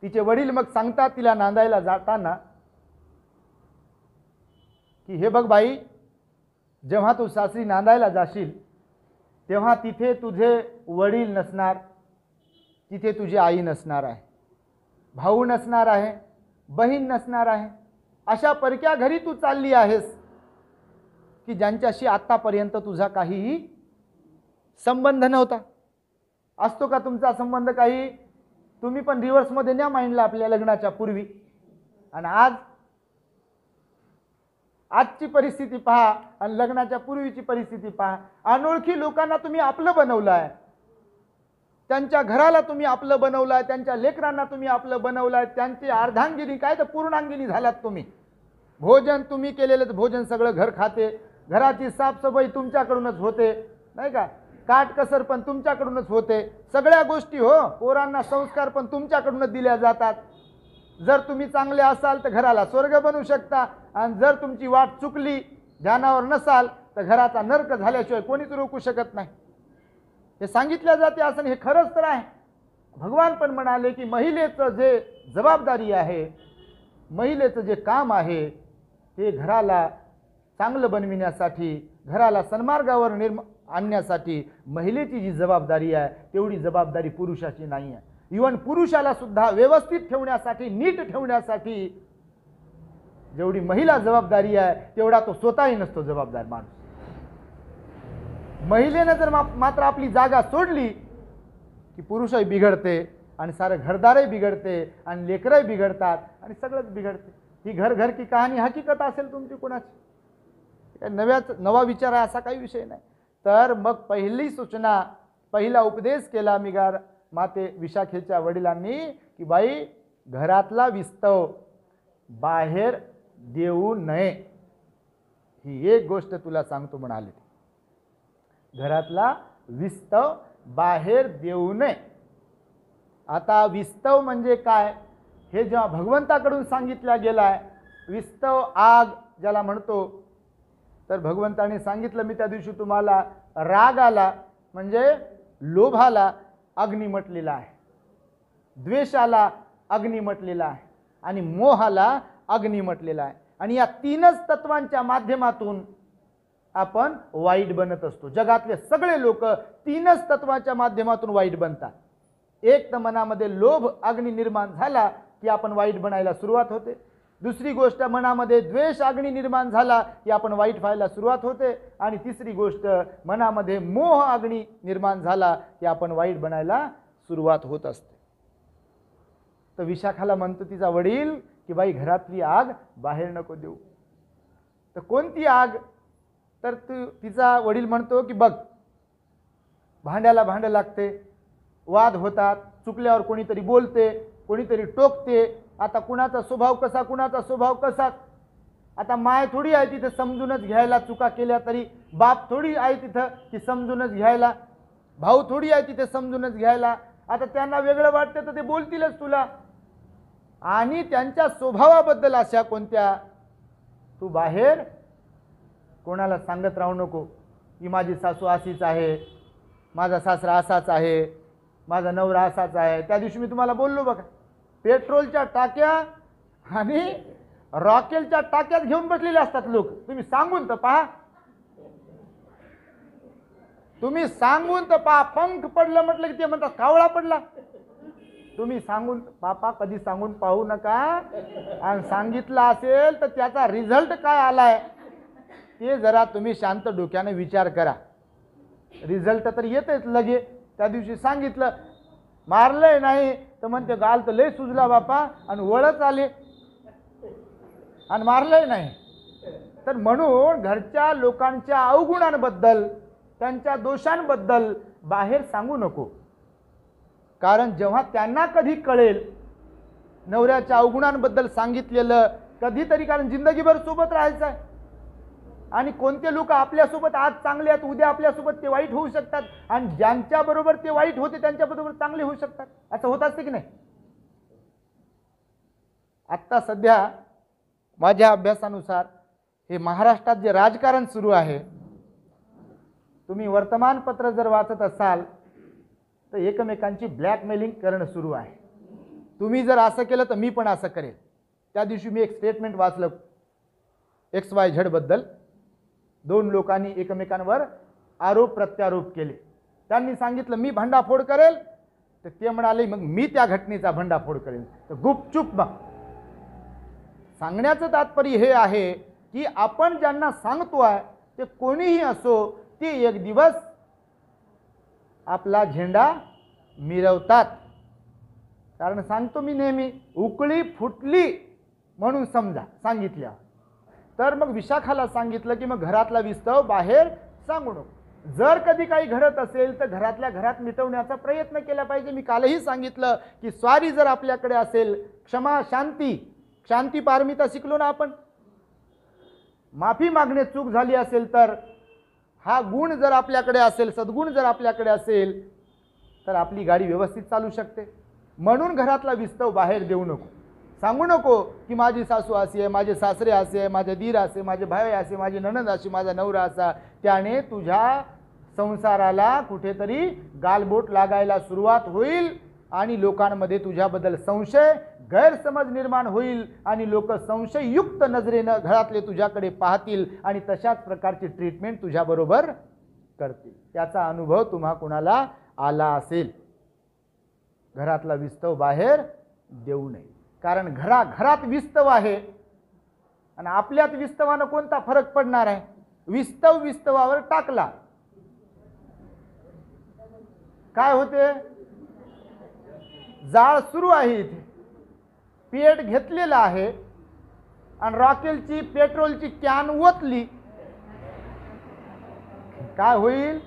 तिचे वडील मग सांगतात तिला नांदायला जाताना की हे बघ बाई, जेव्हा तू सासरी नांदायला जाशील तेव्हा तिथे तुझे वडील नसणार, तिथे तुझी आई नसणार आहे, भाऊ नसणार आहे, बहीण नसणार आहे. अशा परक्या घरी तू चालली आहेस की ज्यांच्याशी आतापर्यंत तुझा काहीही संबंध नव्हता. असतो का तुमचा संबंध काही? तुम्ही पण रिव्हर्समध्ये न्या मांडला आपल्या लग्नाच्या पूर्वी. आणि आजची परिस्थिती पहा आणि लग्नाच्या पूर्वीची परिस्थिती पहा. अनोळखी लोकांना तुम्ही आपलं बनवलं आहे. त्यांच्या घराला तुम्ही आपलं बनवलाय, त्यांच्या लेकरांना तुम्ही आपलं बनवलाय, त्यांची अर्धांगिनी काय तर पूर्णांगिनी झालात तुम्ही. भोजन तुम्ही केलेलं भोजन सगळं घर खाते, घराची साफसफाई तुमच्याकडूनच होते, नाही का, काटकसर पण तुमच्याकडूनच होते, सगळ्या गोष्टी हो, पोरांना संस्कार पण तुमच्याकडूनच दिल्या जातात. जर तुम्ही चांगले असाल तर घराला स्वर्ग बनवू शकता, आणि जर तुमची वाट चुकली, ध्यानावर नसाल तर घराचा नरक झाल्याशिवाय कोणीच रोखू शकत नाही. हे सांगितल्या जाते असं हे खरंच तर आहे. भगवान पण म्हणाले की महिलेचं जे जबाबदारी आहे, महिलेचं जे काम आहे ते घराला चांगलं बनविण्यासाठी, घराला सन्मार्गावर आणण्यासाठी महिलेची जी जबाबदारी आहे तेवढी जबाबदारी पुरुषाची नाही आहे. इव्हन पुरुषाला सुद्धा व्यवस्थित ठेवण्यासाठी, नीट ठेवण्यासाठी जेवढी महिला जबाबदारी आहे तेवढा तो स्वतःही नसतो जबाबदार माणूस. महिलेनं जर मात्र आपली जागा सोडली की पुरुषही बिघडते आणि सारं घरदारही बिघडते आणि लेकरही बिघडतात आणि सगळंच बिघडते. ही घर घर की कहाणी हकीकत असेल तुमची कोणाची, नवा विचार आहे असा काही विषय नाही. तर मग पहिली सूचना, पहिला उपदेश केला मिगार माते विशाखेच्या वडिलांनी की बाई घरातला विस्तव बाहेर देऊ नये. ही एक गोष्ट तुला सांगतो म्हणाले, घरातला विस्तव बाहेर देऊ नये. आता विस्तव म्हणजे काय हे जेव्हा भगवंताकडून सांगितल्या गेलाय, विस्तव आग ज्याला म्हणतो, तर भगवंताने सांगितलं, मी त्या दिवशी तुम्हाला, रागाला म्हणजे लोभाला अग्नी म्हटलेला आहे, द्वेषाला अग्नी म्हटलेला आहे आणि मोहाला अग्नी म्हटलेला आहे. आणि या तीनच तत्वांच्या माध्यमातून आपण वाईट बनत असतो. जगातले सगळे लोक तीनच तत्वाच्या माध्यमातून वाईट बनतात. एक तर मनामध्ये लोभ अग्नी निर्माण झाला की आपण वाईट बनायला सुरुवात होते. दुसरी गोष्ट, मनामध्ये द्वेष अग्नी निर्माण झाला की आपण वाईट व्हायला सुरुवात होते. आणि तिसरी गोष्ट, मनामध्ये मोह अग्नी निर्माण झाला की आपण वाईट बनायला सुरुवात होत असते. तर विशाखाला म्हणतो तिचा वडील की बाई घरातली आग बाहेर नको देऊ. तर कोणती आग? तर तिचा वडील म्हणतो की बघ, भांड्याला भांडं लागते, वाद होतात, चुकल्यावर कोणीतरी बोलते, कोणीतरी टोकते. आता कुणाचा स्वभाव कसा, कुणाचा स्वभाव कसा. आता माय थोडी आहे तिथे समजूनच घ्यायला, चुका केल्या तरी. बाप थोडी आहे तिथं की समजूनच घ्यायला. भाऊ थोडी आहे तिथे समजूनच घ्यायला. आता त्यांना वेगळं वाटतं तर ते बोलतीलच तुला. आणि त्यांच्या स्वभावाबद्दल अशा कोणत्या तू बाहेर कोणाला सांगत राहू नको की माझी सासू अशीच आहे, माझा सासरा असाच आहे, माझा नवरा असाच आहे. त्या दिवशी मी तुम्हाला बोललो बघा, पेट्रोलच्या टाक्या आणि रॉकेलच्या टाक्यात घेऊन बसलेले असतात लोक. तुम्ही सांगून तर पहा, तुम्ही सांगून तर पहा. पंख पडलं म्हटलं की ते म्हणतात कावळा पडला. तुम्ही सांगून बापा कधी सांगून पाहू नका. आणि सांगितलं असेल तर त्याचा रिझल्ट काय आलाय ते जरा तुम्ही शांत डोक्याने विचार करा. रिझल्ट तर येतेच लगे. त्या दिवशी सांगितलं मारलंय नाही तर म्हणते गाल तर लय सुजला बापा आणि वळच आले आणि मारलंय नाही. तर म्हणून घरच्या लोकांच्या अवगुणांबद्दल, त्यांच्या दोषांबद्दल बाहेर सांगू नको. कारण जेव्हा त्यांना कधी कळेल नवऱ्याच्या अवगुणांबद्दल सांगितलेलं कधीतरी, कारण जिंदगीभर सोबत राहायचं आहे. आणि कोणते लोक आपल्यासोबत आज चांगले आहेत, उद्या आपल्यासोबत ते वाईट होऊ शकतात. आणि ज्यांच्याबरोबर ते वाईट होते त्यांच्याबरोबर चांगले होऊ शकतात. असं होत असते की नाही. आत्ता सध्या माझ्या अभ्यासानुसार हे महाराष्ट्रात जे राजकारण सुरू आहे, तुम्ही वर्तमानपत्र जर वाचत असाल तर एकमेकांची ब्लॅकमेलिंग करणं सुरू आहे. तुम्ही जर असं केलं तर मी पण असं करेल. त्या दिवशी मी एक स्टेटमेंट वाचलं XYZ बद्दल. दोन लोकांनी एकमेकांवर आरोप प्रत्यारोप केले. त्यांनी सांगितलं मी भंडाफोड करेल, तर ते म्हणाले मग मी त्या घटनेचा भंडाफोड करेल. तर गुपचूप. मग सांगण्याचं तात्पर्य हे आहे की आपण ज्यांना सांगतोय ते कोणीही असो, ते एक दिवस आपला झेंडा मिरवतात. कारण सांगतो मी नेहमी, उकळी फुटली म्हणून समजा सांगितल्या. तर मग विशाखाला सांगितलं की मग घरातला विस्तव बाहेर सांगू नको. जर कधी काही घडत असेल तर घरातल्या घरात मिटवण्याचा प्रयत्न केला पाहिजे. मी कालही सांगितलं की स्वारी जर आपल्याकडे असेल, क्षमा, शांती, शांती पारमिता शिकलो ना आपण. माफी मागणे चूक झाली असेल तर हा गुण जर आपल्याकडे असेल, सद्गुण जर आपल्याकडे असेल तर आपली गाडी व्यवस्थित चालू शकते. म्हणून घरातला विस्तव बाहेर देऊ नको. सांगू नको की माझी सासू अशी आहे, माझे सासरे असे आहे, माझे दीर असे, माझे भाई असे, माझी नणंद अशी, माझा नवरा असा. त्याने तुझ्या संसाराला कुठेतरी गालबोट लागायला सुरुवात होईल आणि लोकांमध्ये तुझ्याबद्दल संशय, गैरसमज निर्माण होईल आणि लोक संशययुक्त नजरेनं घरातले तुझ्याकडे पाहतील आणि तशाच प्रकारची ट्रीटमेंट तुझ्याबरोबर करतील. त्याचा अनुभव तुम्हा कोणाला आला असेल. घरातला विस्तव बाहेर देऊ नये. कारण घरात विस्तव आहे आणि आपल्यात विस्तवानं कोणता फरक पडणार आहे. विस्तव विस्तवावर टाकला काय होते, जाळ सुरू आहे, इथे पेट घेतलेला आहे आणि रॉकेलची पेट्रोलची कॅन ओतली, काय होईल,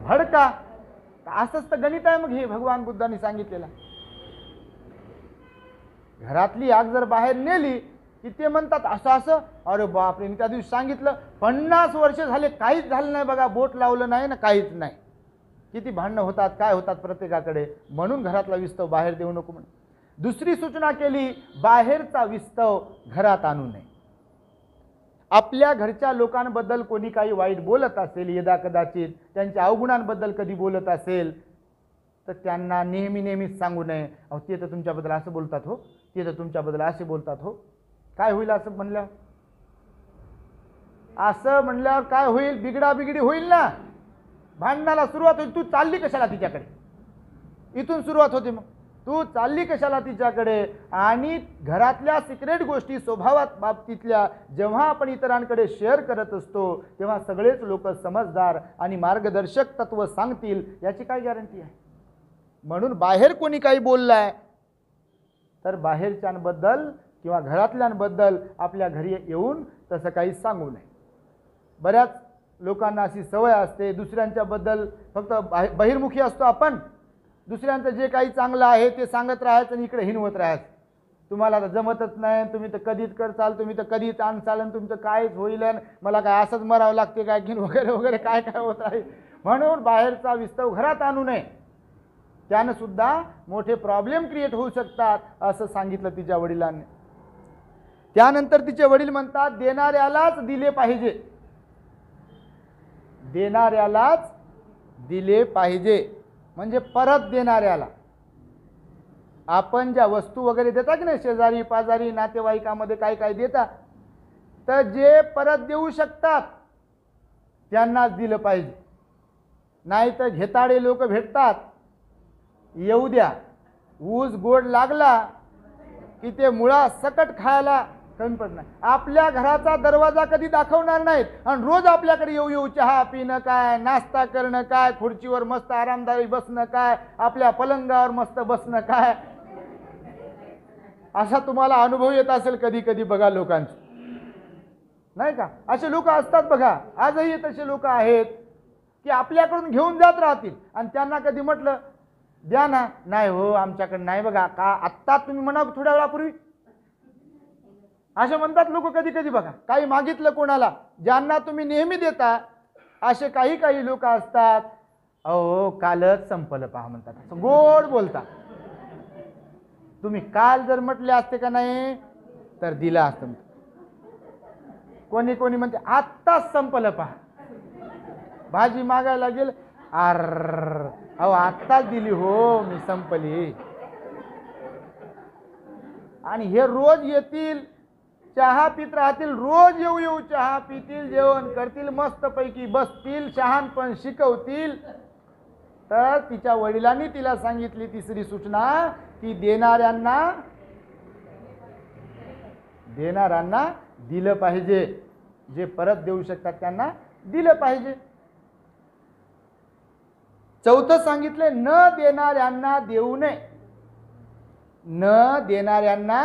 भडका. असंच तर गणित आहे मग हे भगवान बुद्धांनी सांगितलेलं. घरातली आग जर बाहेर नेली की ते म्हणतात असं असं, अरे बापरे, मी त्या दिवशी सांगितलं 50 वर्ष झाले काहीच झालं नाही बघा, बोट लावलं नाही ना, काहीच नाही. किती भांडणं होतात, काय होतात प्रत्येकाकडे. म्हणून घरातला विस्तव बाहेर देऊ नको म्हणून. दुसरी सूचना केली, बाहेरचा विस्तव घरात आणू नये. आपल्या घरच्या लोकांबद्दल कोणी काही वाईट बोलत असेल, यदा कदाचित त्यांच्या अवगुणांबद्दल कधी बोलत असेल तर त्यांना नेहमीच सांगू नये, अहो ते तर तुमच्याबद्दल असं बोलतात हो, ते तर तुमच्याबद्दल असे बोलतात हो. काय होईल असं म्हणल्यावर? असं म्हणल्यावर काय होईल, बिघडी होईल ना, भांडणाला सुरुवात होईल. तू चालली कशाला तिच्याकडे, इथून सुरुवात होते. मग तू चालली कशाला तिच्याकडे. आणि घरातल्या सिक्रेट गोष्टी, स्वभावात बाबतीतल्या जेव्हा आपण इतरांकडे शेअर करत असतो तेव्हा सगळेच लोक समजदार आणि मार्गदर्शक तत्व सांगतील याची काय गॅरंटी आहे. म्हणून बाहेर कोणी काही बोललाय तर बाहेरच्यांबद्दल किंवा घरातल्यांबद्दल आपल्या घरी येऊन तसं काही सांगू नये. बऱ्याच लोकांना अशी सवय असते, दुसऱ्यांच्याबद्दल फक्त बहिर्मुखी असतो आपण. दुसऱ्यांचं जे काही चांगलं आहे ते सांगत राहायचं आणि इकडे हिनवत राहायचं. तुम्हाला तर जमतच नाही, तुम्ही तर कधीच करचाल, तुम्ही तर कधीच आणचाल, तुमचं कायच होईल, मला काय असंच मरावं लागते काय की वगैरे वगैरे काय काय होत आहे. म्हणून बाहेरचा विस्तव घरात आणू नये. त्यानं सुद्धा मोठे प्रॉब्लेम क्रिएट होऊ शकतात असं सांगितलं तिच्या वडिलांनी. त्यानंतर तिचे वडील म्हणतात देणाऱ्यालाच दिले पाहिजे, देणाऱ्यालाच दिले पाहिजे. म्हणजे परत देणाऱ्याला. आपण ज्या वस्तू वगैरे देता की नाही, शेजारी पाजारी नातेवाईकामध्ये काय काय देता, तर जे परत देऊ शकतात त्यांनाच दिलं पाहिजे. नाही तर घेताडे लोक भेटतात, येऊ द्या, ऊस गोड लागला की ते मुळा सकट खायला कमी पडणार. आपल्या घराचा दरवाजा कधी दाखवणार नाहीत आणि रोज आपल्याकडे येऊ चहा पिणं काय, नाश्ता करणं काय, खुर्चीवर मस्त आरामदायी बसणं काय, आपल्या पलंगावर मस्त बसणं काय. असा तुम्हाला अनुभव येत असेल कधी कधी बघा लोकांचा, नाही का. असे लोक असतात बघा, आजही तसे लोक आहेत की आपल्याकडून घेऊन जात राहतील आणि त्यांना कधी म्हटलं द्या ना, नाही हो आमच्याकडे नाही बघा, का आत्ता तुम्ही म्हणा थोड्या वेळापूर्वी, असे म्हणतात लोक कधी कधी बघा. काही मागितलं कोणाला, ज्यांना तुम्ही नेहमी देता असे काही काही लोक असतात, अहो कालच संपलं पहा म्हणतात, असं गोड बोलतात. तुम्ही काल जर म्हटले असते का नाही तर दिलं असतं. कोणी कोणी म्हणते आत्ताच संपलं पहा, भाजी मागायला गेल, अहो आत्ताच दिली हो मी, संपली. आणि हे रोज येतील, चहा पित राहतील, रोज येऊ चहा पितील, जेवण करतील, मस्तपैकी बसतील, शहाणपण शिकवतील. तर तिच्या वडिलांनी तिला सांगितली तिसरी सूचना की देणाऱ्यांना दिलं पाहिजे, जे परत देऊ शकतात त्यांना दिलं पाहिजे. चौथं सांगितले न देणाऱ्यांना देऊ नये, न देणाऱ्यांना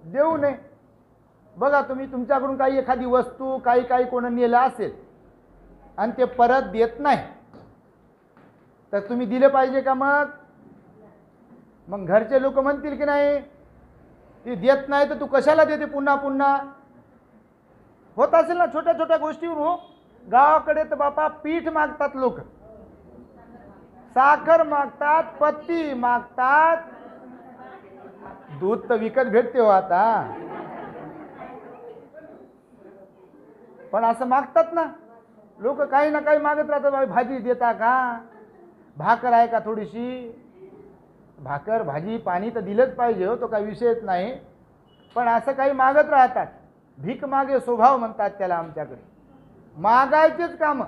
देऊ नये. बघा तुम्ही तुमच्याकडून काही एखादी वस्तू काही कोण नेलं असेल आणि ते परत देत नाही, तर तुम्ही दिलं पाहिजे का? मग घरचे लोक म्हणतील की नाही, ती देत नाही तर तू कशाला देते पुन्हा पुन्हा? होत असेल ना छोट्या छोट्या गोष्टीवर. हो, गावाकडे तर बापा पीठ मागतात लोक, साखर मागतात, पत्ती मागतात, दूध तर विकत भेटते हो आता, पण असं मागतात ना लोक, काही ना काही मागत राहतात. बाई भाजी देता का? भाकर आहे का थोडीशी? भाकर भाजी पाणी तर दिलंच पाहिजे हो, तो काही विषयच नाही, पण असं काही मागत राहतात. भीक मागे स्वभाव म्हणतात त्याला आमच्याकडे. मागायचेच काम,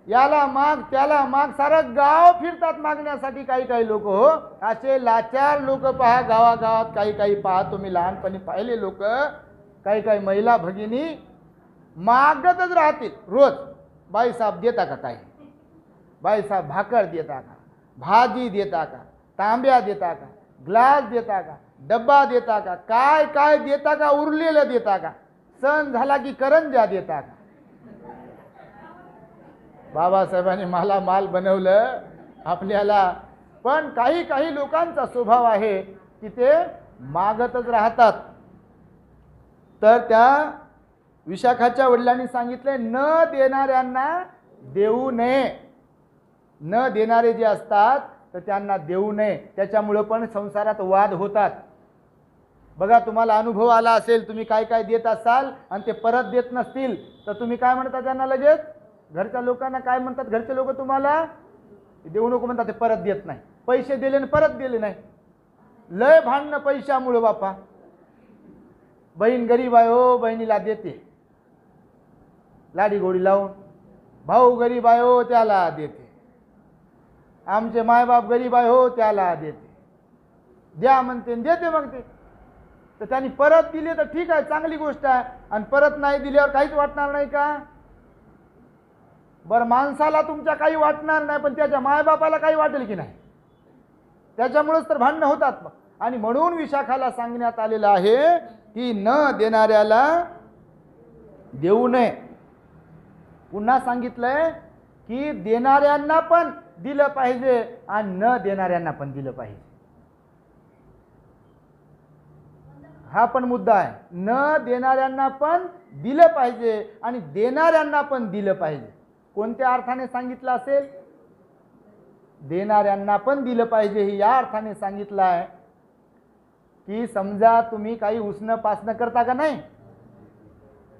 याला माग त्याला माग, सारं गाव फिरतात मागण्यासाठी काही काही लोक. हो, असे लाचार लोक पहा गावागावात. काही काही पहा, तुम्ही लहानपणी पाहिले लोक, काही काही महिला भगिनी मागतच राहतील रोज. बाईसाहेब देता का काही? बाईसाहेब भाकर देता का? भाजी देता का? तांब्या देता का? ग्लास देता का? डब्बा देता का? काय काय देता का? उरलेलं देता का? सण झाला की करंज्या देता का? बाबासाहेबांनी मला माल बनवलं आपल्याला. पण काही काही लोकांचा स्वभाव आहे की ते मागतच राहतात. तर त्या विशाखाच्या वडिलांनी सांगितले, न देणाऱ्यांना देऊ नये. न देणारे जे असतात तर त्यांना देऊ नये. त्याच्यामुळं पण संसारात वाद होतात. बघा, तुम्हाला अनुभव आला असेल, तुम्ही काय काय देत असाल आणि ते परत देत नसतील तर तुम्ही काय म्हणता त्यांना? लगेच घरच्या लोकांना काय म्हणतात घरचे लोक? तुम्हाला देऊ नको म्हणतात, ते परत देत नाही. पैसे दिले आणि परत दिले नाही, लय भांडणं पैशामुळे बापा. बहीण गरीब आहे हो, बहिणीला देते लाडी गोडी लावून. भाऊ गरीब आहे हो, त्याला देते. आमचे मायबाप गरीब आहे हो, त्याला देते. द्या म्हणते देते. मग ते तर त्यांनी परत दिले तर ठीक आहे, चांगली गोष्ट आहे. आणि परत नाही दिल्यावर काहीच वाटणार नाही का? बरं, माणसाला तुमच्या काही वाटणार नाही, पण त्याच्या मायबापाला काही वाटेल की नाही? त्याच्यामुळेच तर भांडणं होतात मग. आणि म्हणून विशाखाला सांगण्यात आलेलं आहे की न देणाऱ्याला देऊ नये. पुन्हा सांगितलंय की देणाऱ्यांना पण दिलं पाहिजे आणि न देणाऱ्यांना पण दिलं पाहिजे. हा पण मुद्दा आहे. न देणाऱ्यांना पण दिलं पाहिजे आणि देणाऱ्यांना पण दिलं पाहिजे. कोणत्या अर्थाने सांगितलं असेल? देणाऱ्यांना पण दिलं पाहिजे हे या अर्थाने सांगितलं आहे की समजा तुम्ही काही उसणं पासणं करता का नाही,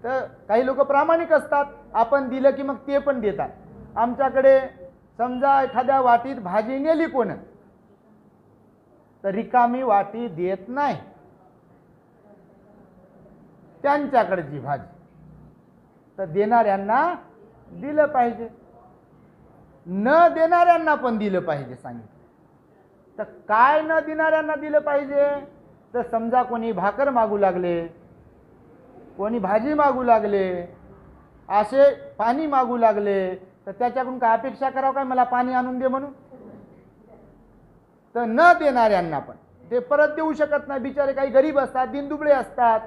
तर काही लोक प्रामाणिक असतात, आपण दिलं की मग ते पण देतात. आमच्याकडे समजा एखाद्या वाटीत भाजी नेली कोण, तर रिकामी वाटी देत नाही त्यांच्याकडची भाजी. तर देणाऱ्यांना दिलं पाहिजे, न देणाऱ्यांना पण दिलं पाहिजे सांगितलं. तर काय न देणाऱ्यांना दिलं पाहिजे? तर समजा कोणी भाकर मागू लागले, कोणी भाजी मागू लागले, असे पाणी मागू लागले, तर त्याच्याकडून काय अपेक्षा करावं काय? मला पाणी आणून दे म्हणून? तर न देणाऱ्यांना पण ते परत देऊ शकत नाही. बिचारे काही गरीब असतात, दिनदुबळे असतात,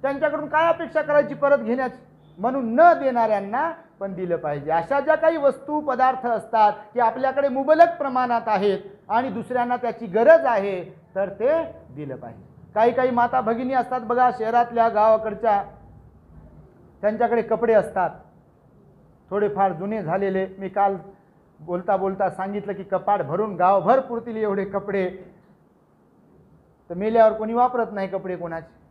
त्यांच्याकडून काय अपेक्षा करायची परत घेण्याची? म्हणून न देणाऱ्यांना पण दिलं पाहिजे. अशा ज्या काही वस्तू पदार्थ असतात की आपल्याकडे मुबलक प्रमाणात आहेत आणि दुसऱ्यांना त्याची गरज आहे, तर ते दिलं पाहिजे. काही काही माता भगिनी असतात बघा, शहरातल्या गावाकडच्या, त्यांच्याकडे कपडे असतात थोडेफार जुने झालेले. मी काल बोलता बोलता सांगितलं की कपाट भरून गावभर पुरतील एवढे कपडे, तर मेल्यावर कोणी वापरत नाही कपडे कोणाचे.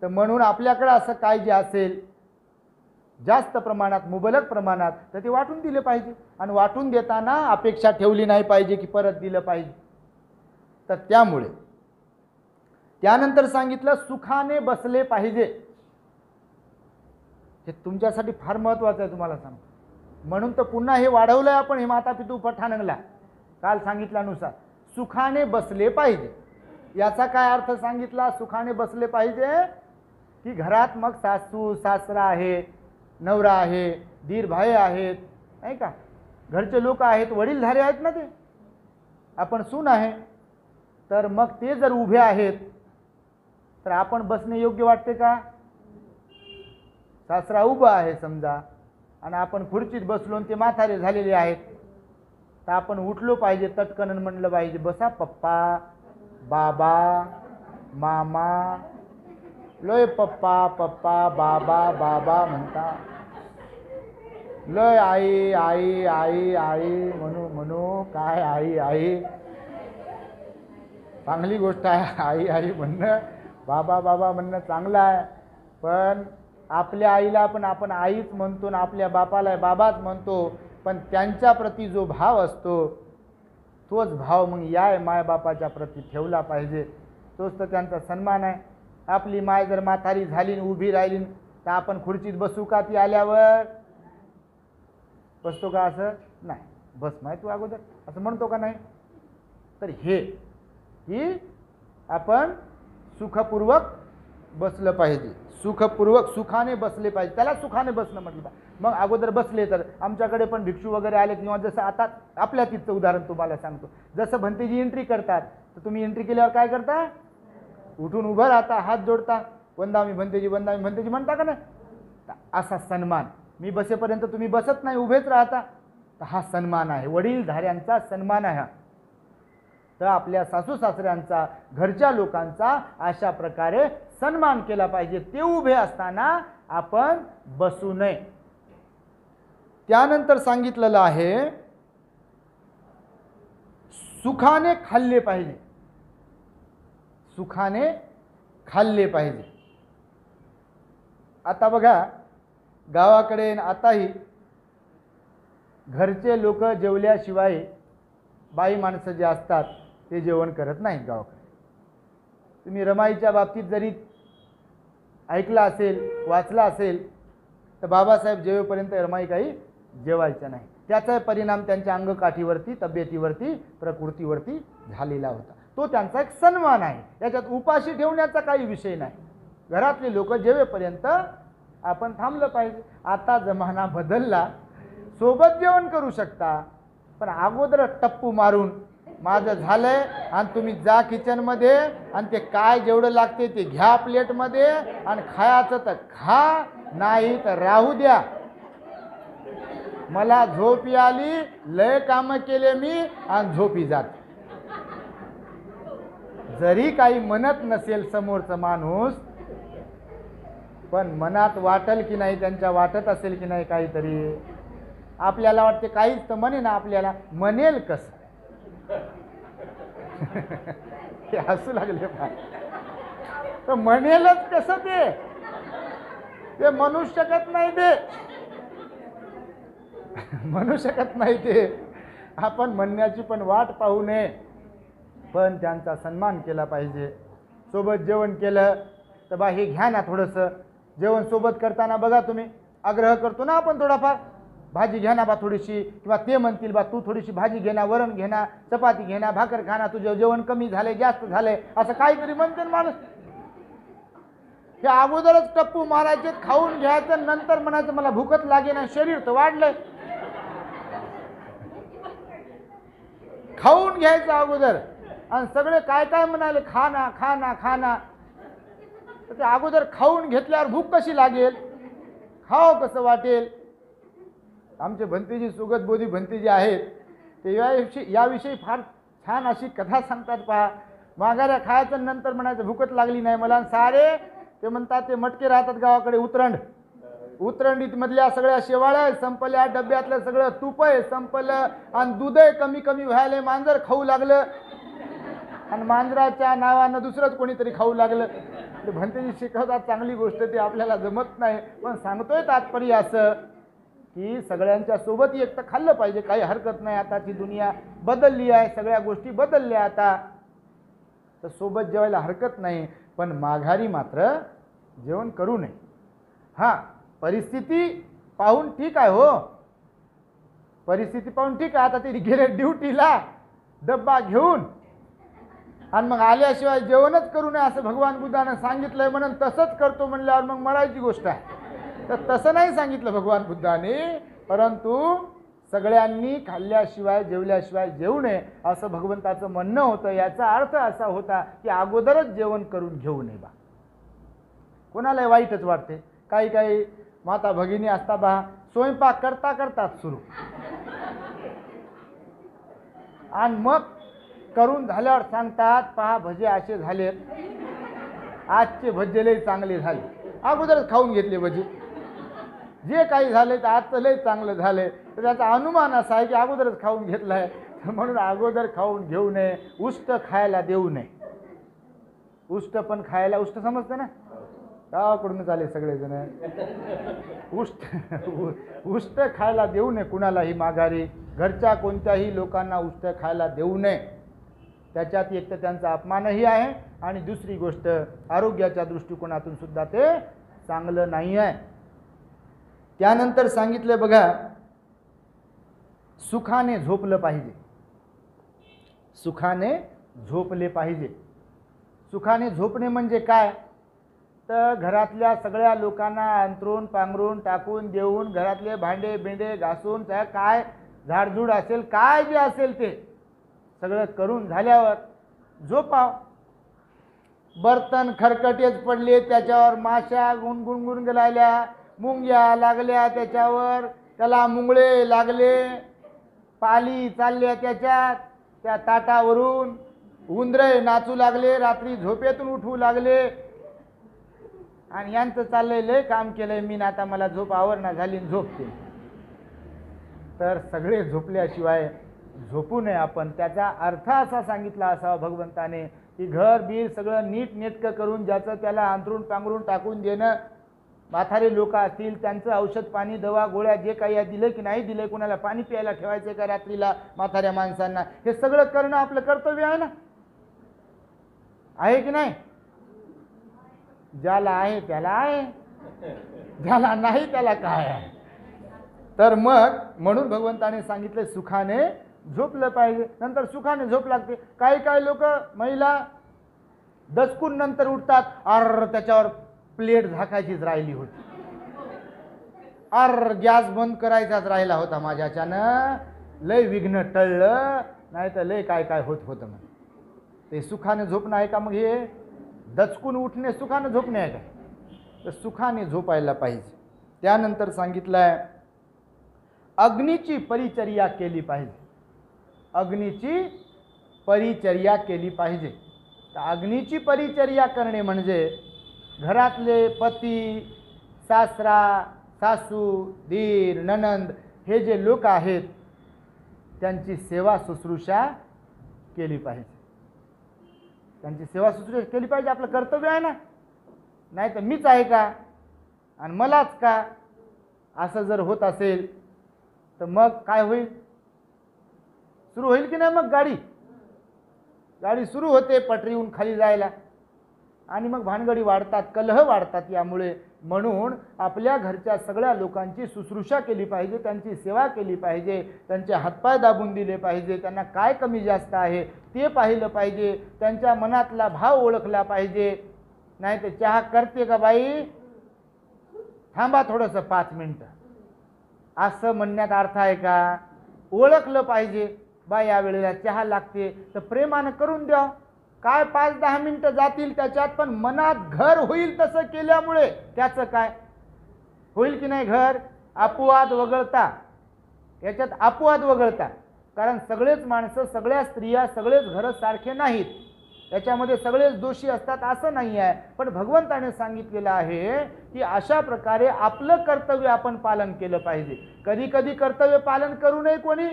तर म्हणून आपल्याकडे असं काय जे असेल जास्त प्रमाणात, मुबलक प्रमाणात, तर ते वाटून दिले पाहिजे. आणि वाटून देताना अपेक्षा ठेवली नाही पाहिजे की परत दिलं पाहिजे. तर त्यामुळे त्यानंतर सांगितलं सुखाने बसले पाहिजे. हे तुमच्यासाठी फार महत्त्वाचं आहे, तुम्हाला सांगतो. म्हणून तर पुन्हा हे वाढवलंय आपण, हे माता पितू पठाणला काल सांगितल्यानुसार सुखाने बसले पाहिजे. याचा काय अर्थ सांगितला? सुखाने बसले पाहिजे की घरात मग सासू सासरा आहे, नवरा आहे, दीर भाई आहेत, नाही का, घरचे लोक आहेत, वडीलधारे आहेत ना, ते आपण सून आहे, तर मग ते जर उभे आहेत तर आपण बसणे योग्य वाटते का? सासरा उभा आहे समजा, आणि आपण खुर्चीत बसलो आणि ते म्हातारे झालेले आहेत, तर आपण उठलो पाहिजे तटकन म्हणलं पाहिजे, बसा पप्पा, बाबा, मामा, लय पप्पा पप्पा बाबा बाबा म्हणता, लय आई आई आई आई म्हणू म्हणू, काय आई आई, चांगली गोष्ट आहे आई आई म्हणणं, बाबा बाबा म्हणणं चांगलं आहे, पण आपल्या आईला पण आपण आईच म्हणतो आणि आपल्या बापाला बाबाच म्हणतो, पण त्यांच्या प्रती जो भाव असतो तोच भाव मग या मायबापाच्या प्रती ठेवला पाहिजे, तोच तर त्यांचा सन्मान आहे. आपली माय जर म्हातारी झाली उभी राहिली तर आपण खुर्चीत बसू का? ती आल्यावर बसतो का? असं नाही, बस माय तू अगोदर असं म्हणतो का नाही? तर हे की आपण सुखपूर्वक बसलं पाहिजे, सुखपूर्वक सुखाने बसले पाहिजे, त्याला सुखाने बसणं म्हटलं. मग अगोदर बसले तर आमच्याकडे पण भिक्षू वगैरे आले किंवा जसं आता आपल्या तिथचं उदाहरण तुम्हाला सांगतो, जसं भंतेजी एंट्री करतात तर तुम्ही एंट्री केल्यावर काय करता? उठून उभं राहता, हात जोडता, वंदामी भंतेजी म्हणता का नाही? असा सन्मान, मी बसेपर्यंत तुम्ही बसत नाही, उभेच राहता, तर हा सन्मान आहे, वडीलधाऱ्यांचा सन्मान आहे. तर आपल्या सासू सासऱ्यांचा, घरच्या लोकांचा अशा प्रकारे सन्मान केला पाहिजे. ते उभे असताना आपण बसू नये. त्यानंतर सांगितलेलं आहे सुखाने खाल्ले पाहिजे, सुखाने खाल्ले पाहिजे. आता बघा गावाकडे आताही घरचे लोक जेवल्याशिवाय बाई माणसं जे असतात ते जेवण करत नाहीत गावाकडे. तुम्ही रमाईच्या बाबतीत जरी ऐकला असेल, वाचला असेल, तर बाबासाहेब जेवेपर्यंत रमाई काही जेवायच्या नाही. त्याचा परिणाम त्यांच्या अंगकाठीवरती, तब्येतीवरती, प्रकृतीवरती झालेला होता. तो त्यांचा एक सन्मान आहे, याच्यात उपाशी ठेवण्याचा काही विषय नाही. घरातले लोक जेवेपर्यंत आपण थांबलं पाहिजे. आता जमाना बदलला, सोबत जेवण करू शकता, पण अगोदर टप्पू मारून माझं झालंय आणि तुम्ही जा किचनमध्ये आणि ते काय जेवढं लागते ते घ्या प्लेटमध्ये आणि खायचं तर खा, नाही तर राहू द्या. मला झोपी आली, लय कामं केले मी आणि झोपी जात. जरी काही म्हणत नसेल समोरचा माणूस, पण मनात वाटल की नाही, त्यांच्या वाटत असेल की नाही काहीतरी. आपल्याला वाटते काहीच तर म्हणे ना, आपल्याला म्हणेल कसं? हे हसू लागले पाय. तर म्हणेलच कसं? ते म्हणू शकत नाही, ते म्हणू शकत नाही. ते आपण म्हणण्याची पण वाट पाहू नये, पण त्यांचा सन्मान केला पाहिजे. सोबत जेवण केलं तर बा हे घ्या ना थोडंसं. जेवण सोबत करताना बघा तुम्ही आग्रह करतो ना आपण थोडाफार, भाजी घ्या ना बा थोडीशी, किंवा ते म्हणतील बा तू थोडीशी भाजी घे ना, वरण घे ना, चपाती घे ना, भाकर खा ना, तुझं जेवण कमी झालंय, जास्त झालंय, असं काहीतरी म्हणते माणूस. हे अगोदरच टप्पू मारायचे, खाऊन घ्यायचं, नंतर म्हणायचं मला भूकच लागे ना, शरीर तर वाढलंय. खाऊन घ्यायचं अगोदर आणि सगळे काय काय म्हणाले, खा ना खा ना खा ना. तर ते अगोदर खाऊन घेतल्यावर भूक कशी लागेल, खाव कसं वाटेल. आमचे भंतेजी, सुगत बोधी भंतेजी आहेत, ते याविषयी फार छान अशी कथा सांगतात पहा. माघाऱ्या खायचं, नंतर म्हणायचं भूकच लागली नाही मला. सारे ते म्हणतात, ते मटके राहतात गावाकडे, उतरंडीत मधल्या सगळ्या शेवाळ्या संपल्या, डब्यातलं सगळं तूप आहे संपलं आणि दूध कमी कमी व्हायला, मांजर खाऊ लागलं आणि मांजराच्या नावानं दुसरंच कोणीतरी खाऊ लागलं. ते भंतेजी शिकवतात, चांगली गोष्ट, ते आपल्याला जमत नाही, पण सांगतोय तात्पर्य असं की सगळ्यांच्या सोबत एकटं खाल्लं पाहिजे, काही हरकत नाही. आताची दुनिया बदलली आहे, सगळ्या गोष्टी बदलल्या आता, तर सोबत जेवायला हरकत नाही, पण माघारी मात्र जेवण करू नये. हां, परिस्थिती पाहून ठीक आहे, हो परिस्थिती पाहून ठीक आहे. आता ते गेले ड्युटीला डब्बा घेऊन आणि मग आल्याशिवाय जेवणच करू नये असं भगवान बुद्धानं सांगितलंय, म्हणून तसंच करतो म्हणल्यावर मग मरायची गोष्ट आहे. तर तसं नाही सांगितलं भगवान बुद्धाने, परंतु सगळ्यांनी खाल्ल्याशिवाय जेवल्याशिवाय जेवू नये असं भगवंताचं म्हणणं होतं. याचा अर्थ असा होता की अगोदरच जेवण करून घेऊ नये. कोणालाही वाईटच वाटते, काही काही माता भगिनी असता बा, स्वयंपाक करता करताच सुरू. आणि मग करून झाल्यावर सांगतात, पहा भजे असे झालेत, आजचे भजे लय चांगले झाले. अगोदरच खाऊन घेतले भजे, जे काही झाले तर आजचं लय चांगलं झाले. तर त्याचा अनुमान असा आहे की अगोदरच खाऊन घेतलाय, म्हणून अगोदर खाऊन घेऊ नये. उष्ट खायला देऊ नये. उष्ट पण खायला, उष्ट समजतं ना, गावाकडूनच आले सगळेजण. उष्ट खायला देऊ नये कुणालाही माघारी. घरच्या कोणत्याही लोकांना उष्ट खायला देऊ नये. त्याच्यात एक तर त्यांचा अपमानही आहे आणि दुसरी गोष्ट आरोग्याच्या दृष्टिकोनातून सुद्धा ते चांगलं नाही आहे. त्यानंतर सांगितलं बघा, सुखाने झोपलं पाहिजे. सुखाने झोपले पाहिजे. सुखाने झोपणे म्हणजे काय, तर घरातल्या सगळ्या लोकांना अंथरूण पांघरून टाकून देऊन, घरातले भांडे बिंडे घासून, त्या काय झाडझूड असेल, काय जे असेल ते सगळं करून झाल्यावर झोपाव. बर्तन खरकटेच पडले, त्याच्यावर माशा गुणगुण गेलाल्या, मुंग्या लागल्या त्याच्यावर, त्याला मुंगळे लागले, पाली चालल्या त्याच्यात, त्या ताटावरून उंदरे नाचू लागले, रात्री झोपेतून उठवू लागले. आणि यांचं चाललंय, लय काम केलंय मी, आता मला झोप आवरणा झाली, झोपते. तर सगळे झोपल्याशिवाय झोपू नये आपण. त्याचा अर्थ असा सांगितला असावा भगवंताने की घर बीर सगळं नीट नेटकं करून, ज्याचं त्याला अंथरूण पांघरून टाकून देणं. म्हातारे लोक असतील, त्यांचं औषध पाणी दवा गोळ्या जे काही दिलं की नाही दिलं, कुणाला पाणी प्यायला ठेवायचं का रात्रीला म्हाताऱ्या माणसांना, हे सगळं करणं आपलं कर्तव्य आहे ना, आहे की नाही. ज्याला आहे त्याला आहे, ज्याला नाही त्याला काय आहे. तर मग म्हणून भगवंताने सांगितले सुखाने झोपलं पाहिजे. नंतर सुखाने झोप लागते. काही काही लोक, महिला दचकून नंतर उठतात, अर त्याच्यावर प्लेट झाकायचीच राहिली होती, अर गॅस बंद करायचाच राहिला होता माझ्याच्यानं, लय विघ्न टळलं, नाही तर लय काय काय होत होतं. मग ते सुखाने झोपणं आहे का? मग हे दचकून उठणे सुखाने झोपणे आहे का? तर सुखाने झोपायला पाहिजे. त्यानंतर सांगितलंय अग्नीची परिचर्या केली पाहिजे. अग्नीची परिचर्या केली पाहिजे. तर अग्नीची परिचर्या करणे म्हणजे घरातले पती, सासरा, सासू, दीर, ननंद हे जे लोक आहेत त्यांची सेवा शुश्रूषा केली पाहिजे. त्यांची सेवा शुश्रूषा केली पाहिजे. आपलं कर्तव्य आहे ना. नाही तर मीच आहे का आणि मलाच का, असं जर होत असेल तर मग काय होईल? सुरू होईल की नाही? मग गाडी सुरू होते पटरीहून खाली जायला आणि मग भानगडी वाढतात, कलह वाढतात. यामुळे म्हणून आपल्या घरच्या सगळ्या लोकांची शुश्रूषा केली पाहिजे, त्यांची सेवा केली पाहिजे, त्यांचे हातपाय दाबून दिले पाहिजे, त्यांना काय कमी जास्त आहे ते पाहिलं पाहिजे, त्यांच्या मनातला भाव ओळखला पाहिजे. नाही तर चहा करते का बाई, थांबा थोडंसं 5 मिनिटं, असं म्हणण्यात अर्थ आहे का? ओळखलं पाहिजे. बा या वेळेला चहा लागते तर प्रेमानं करून द्या. काय 5-10 मिनिटं जातील त्याच्यात, पण मनात घर होईल तसं केल्यामुळे त्याचं काय होईल की नाही? घर अपवाद वगळता, याच्यात अपवाद वगळता, कारण सगळेच माणसं, सगळ्या स्त्रिया, सगळेच घरं सारखे नाहीत, याच्यामध्ये सगळेच दोषी असतात असं नाही आहे. पण भगवंताने सांगितलेलं आहे की अशा प्रकारे आपलं कर्तव्य आपण पालन केलं पाहिजे. कधी कधी कर्तव्य पालन करू नये कोणी,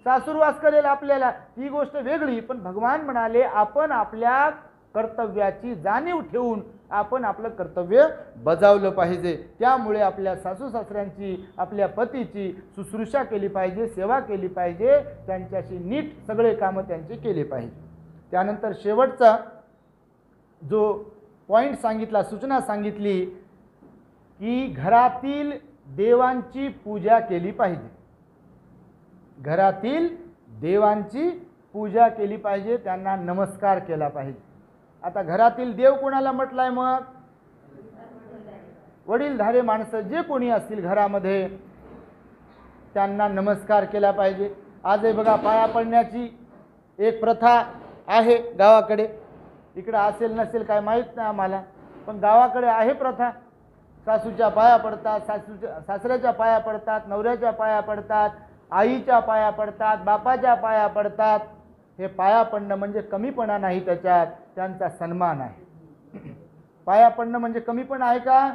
सासूरवास करेल आपल्याला, ती गोष्ट वेगळी. पण भगवान म्हणाले आपण आपल्या कर्तव्याची जाणीव ठेवून आपण आपलं कर्तव्य बजावलं पाहिजे. त्यामुळे आपल्या सासू सासऱ्यांची, आपल्या पतीची शुश्रूषा केली पाहिजे, सेवा केली पाहिजे, त्यांच्याशी नीट सगळे कामं त्यांचे केले पाहिजे. त्यानंतर शेवटचा जो पॉईंट सांगितला, सूचना सांगितली की घरातील देवांची पूजा केली पाहिजे. घरातील देवांची पूजा केली पाहिजे, त्यांना नमस्कार केला पाहिजे. आता घरातील देव कोणाला म्हटलाय? मग वडीलधारे माणसं जे कोणी असतील घरामध्ये त्यांना नमस्कार केला पाहिजे. आजही बघा पाया पडण्याची एक प्रथा आहे गावाकडे, इकडे असेल नसेल काय माहीत नाही आम्हाला, पण गावाकडे आहे प्रथा. सासूच्या पाया पडतात, सासऱ्याच्या पाया पडतात, नवऱ्याच्या पाया पडतात, आईच्या पाया पडतात, बापाच्या पाया पडतात. हे पाया पडणं म्हणजे कमीपणा नाही, त्याच्यात त्यांचा सन्मान आहे. पाया पडणं म्हणजे कमीपणा आहे का?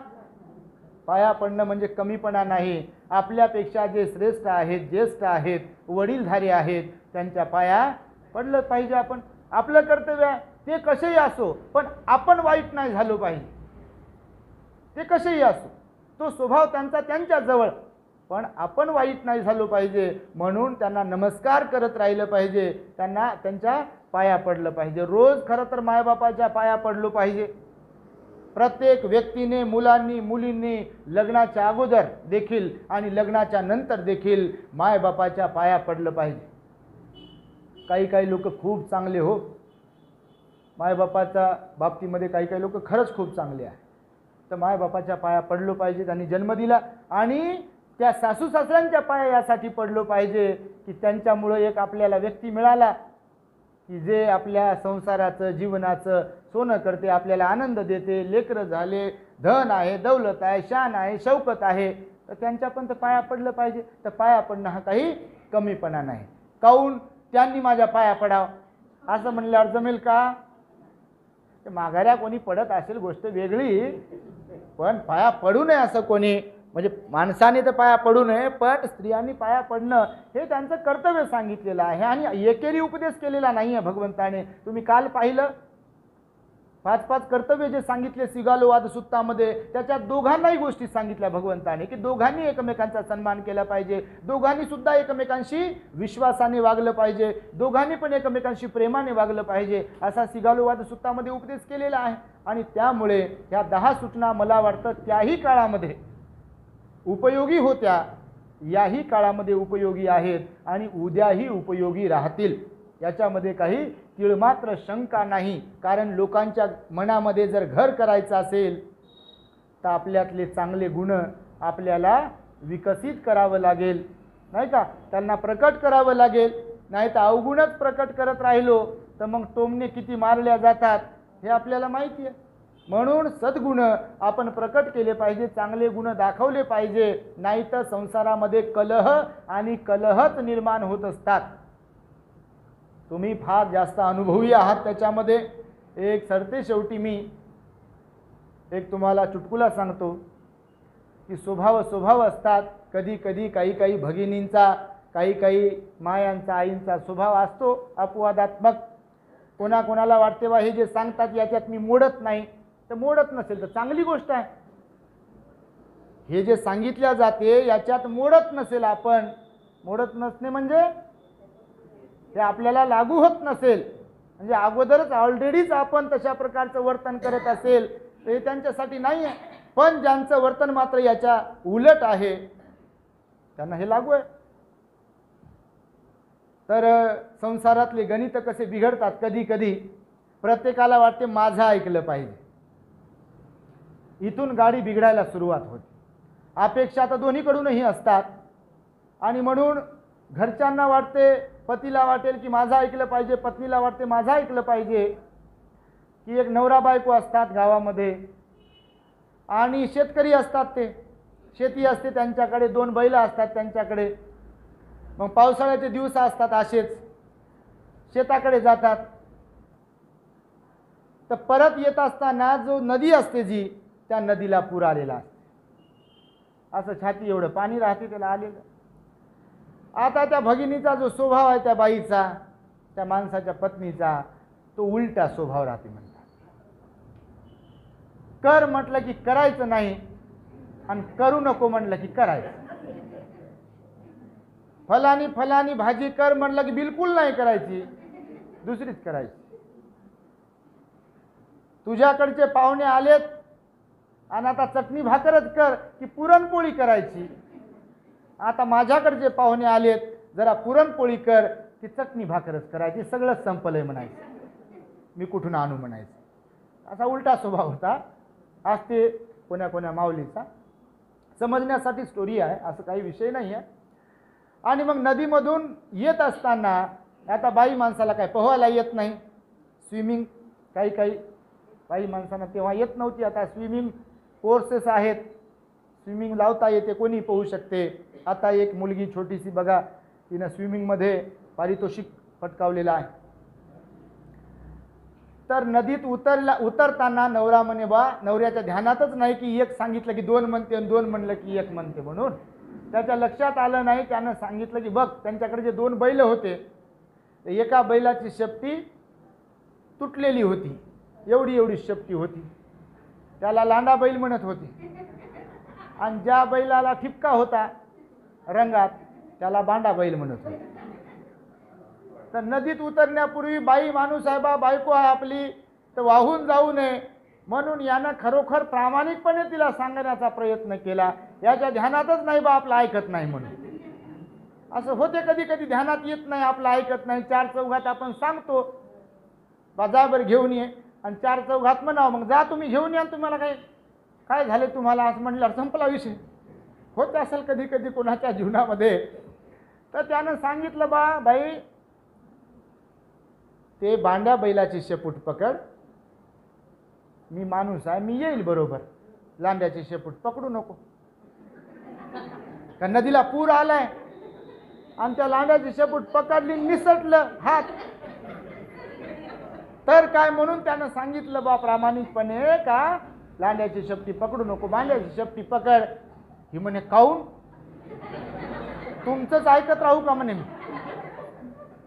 पाया पडणं म्हणजे कमीपणा नाही. आपल्यापेक्षा जे श्रेष्ठ आहेत, ज्येष्ठ आहेत, वडीलधारी आहेत, त्यांच्या पाया पडलं पाहिजे. आपण आपलं कर्तव्य आहे, ते कसेही असो, पण आपण वाईट नाही झालो पाहिजे. ते कसेही असो, तो स्वभाव त्यांचा त्यांच्याजवळ, पण आपण वाईट नाही झालो पाहिजे. म्हणून त्यांना नमस्कार करत राहिलं पाहिजे, त्यांना त्यांच्या पाया पडलं पाहिजे. रोज खरं तर मायबापाच्या पाया पडलो पाहिजे. प्रत्येक व्यक्तीने, मुलांनी, मुलींनी लग्नाच्या अगोदर देखील आणि लग्नाच्या नंतर देखील मायबापाच्या पाया पडलं पाहिजे. काही लोक खूप चांगले हो, मायबापाच्या बाबतीमध्ये काही लोक खरंच खूप चांगले आहे. तर मायबापाच्या पाया पडलो पाहिजे. त्यांनी जन्म दिला आणि त्या सासू सासऱ्यांच्या पाया यासाठी पडलो पाहिजे की त्यांच्यामुळं एक आपल्याला व्यक्ती मिळाला की जे आपल्या संसाराचं, जीवनाचं सोनं करते, आपल्याला आनंद देते. लेकरं झाले, धन आहे, दौलत आहे, शान आहे, शौकत आहे, तर त्यांच्या पण तर पाया पडलं पाहिजे. तर पाया पडणं हा काही कमीपणा नाही. काहून त्यांनी माझ्या पाया पडावं असं म्हणल्यावर जमेल का? माघाऱ्या कोणी पडत असेल गोष्ट वेगळी, पण पाया पडू नये असं कोणी, म्हणजे माणसाने तर पाया पडू नये, पण स्त्रियांनी पाया पडणं हे त्यांचं कर्तव्य सांगितलेलं आहे. आणि एकेरी उपदेश केलेला नाही आहे भगवंताने. तुम्ही काल पाहिलं 5 कर्तव्य जे सांगितले सिगालोवाद सुत्तामध्ये, त्याच्यात दोघांनाही गोष्टी सांगितल्या भगवंताने की दोघांनी एकमेकांचा सन्मान केला पाहिजे, दोघांनी सुद्धा एकमेकांशी विश्वासाने वागलं पाहिजे, दोघांनी पण एकमेकांशी प्रेमाने वागलं पाहिजे, असा सिगालोवाद सुत्तामध्ये उपदेश केलेला आहे. आणि त्यामुळे ह्या 10 सूचना मला वाटतं त्याही काळामध्ये उपयोगी होत्या, याही काळामध्ये उपयोगी आहेत आणि उद्याही उपयोगी राहतील. याच्यामध्ये काही तिळमात्र शंका नाही. कारण लोकांच्या मनामध्ये जर घर करायचं असेल तर आपल्यातले चांगले गुण आपल्याला विकसित करावं लागेल, नाही का? त्यांना प्रकट करावं लागेल. नाही तर अवगुणच प्रकट करत राहिलो तर मग टोमणे किती मारल्या जातात हे आपल्याला माहिती आहे. म्हणून सद्गुण आपण प्रकट केले पाहिजे, चांगले गुण दाखवले पाहिजे. नाही तर संसारामध्ये कलह आणि कलहच निर्माण होत असतात. तुम्ही फार जास्त अनुभवी आहात त्याच्यामध्ये. एक सरते शेवटी मी एक तुम्हाला चुटकुला सांगतो की स्वभाव असतात. कधी काही भगिनींचा, काही मायांचा, आईंचा स्वभाव असतो अपवादात्मक. कोणाला वाटते बा हे जे सांगतात याच्यात मी मोडत नाही, तर मोडत नसेल तर चांगली गोष्ट आहे. हे जे सांगितल्या जाते याच्यात मोडत नसेल, आपण मोडत नसणे म्हणजे हे आपल्याला लागू होत नसेल, म्हणजे अगोदरच ऑलरेडीच आपण तशा प्रकारचं वर्तन करत असेल तर हे त्यांच्यासाठी नाही आहे. पण ज्यांचं वर्तन मात्र याच्या उलट आहे त्यांना हे लागू आहे. तर संसारातले गणित कसे बिघडतात कधी प्रत्येकाला वाटते माझं ऐकलं पाहिजे. इथून गाडी बिघडायला सुरुवात होते. अपेक्षा तर दोन्हीकडूनही असतात आणि म्हणून घरच्यांना वाटते, पतीला वाटेल की माझं ऐकलं पाहिजे, पत्नीला वाटते माझं ऐकलं पाहिजे. की एक नवरा बायको असतात गावामध्ये आणि शेतकरी असतात, ते शेती असते त्यांच्याकडे, 2 बैल असतात त्यांच्याकडे. मग पावसाळ्याचे दिवस असतात, असेच शेताकडे जातात. तर परत येत असताना जो नदी असते जी, त्या नदीला पूर आलेला असते. असं छाती एवढं पाणी राहते त्याला आलेलं. आता त्या भगिनीचा जो स्वभाव आहे त्या बाईचा, त्या माणसाच्या पत्नीचा, तो उलटा स्वभाव राहते म्हणतात. कर म्हटलं की करायचं नाही आणि करू नको म्हटलं की करायचं. फलानी भाजी कर म्हटलं की बिलकुल नाही करायची, दुसरीच करायची. तुझ्याकडचे पाहुणे आलेत आणि आता चटणी भाकरच कर की पुरणपोळी करायची. आता माझ्याकडचे पाहुणे आलेत, जरा पुरणपोळी कर की चटणी भाकरच करायची. सगळंच संपलंय म्हणायचं, मी कुठून आणू म्हणायचं. असा उलटा स्वभाव होता. आज ते कोण्या माऊलीचा समजण्यासाठी स्टोरी आहे, असं काही विषय नाही आहे. आणि मग नदीमधून येत असताना आता बाई माणसाला काय पोहायला येत नाही, स्विमिंग काही बाई माणसांना तेव्हा येत नव्हती. आता स्विमिंग कोर्सेस आहेत, स्विमिंग लावता येते, कोणी पोहू शकते. आता एक मुलगी छोटीशी बघा, तिनं स्विमिंगमध्ये पारितोषिक पटकावलेलं आहे. तर नदीत उतरताना नवरा म्हणे बा, नवऱ्याच्या ध्यानातच नाही की एक सांगितलं की दोन म्हणते आणि दोन म्हणलं की एक म्हणते म्हणून. त्याच्या लक्षात आलं नाही. त्यानं सांगितलं की बघ, त्यांच्याकडे जे 2 बैल होते, एका बैलाची शेपटी तुटलेली होती, एवढी शेपटी होती, त्याला लांडा बैल म्हणत होती. आणि ज्या बैलाला ठिपका होता रंगात, त्याला बांडा बैल म्हणत होते. तर नदीत उतरण्यापूर्वी बाई माणूस आहे बा, बायको आहे आपली, तर वाहून जाऊ नये म्हणून यानं खरोखर प्रामाणिकपणे तिला सांगण्याचा प्रयत्न केला. याच्या ध्यानातच नाही बा, आपलं ऐकत नाही म्हणून. असं होते कधी कधी, ध्यानात येत नाही, आपलं ऐकत नाही. 4 चौघात आपण सांगतो बाजाबर घेऊन ये, आणि 4 चौघात म्हणावं मग जा तुम्ही घेऊन या, तुम्हाला काय झाले तुम्हाला असं म्हणल्यावर संपला विषय. होत असेल कधी कधी कोणाच्या जीवनामध्ये. तर त्यानं सांगितलं बा, बाई ते बांड्या बैलाची शेपूट पकड, मी माणूस आहे, मी येईल बरोबर, लांड्याची शेपूट पकडू नको. का नदीला पूर आलाय आणि त्या लांड्याची शेपूट पकडली, निसटलं हात, तर काय. म्हणून त्यानं सांगितलं बा प्रामाणिकपणे का लांड्याची शेपटी पकडू नको, बांड्याची शेपटी पकड. ही म्हणे काऊन, तुमचंच ऐकत राहू का म्हणे मी,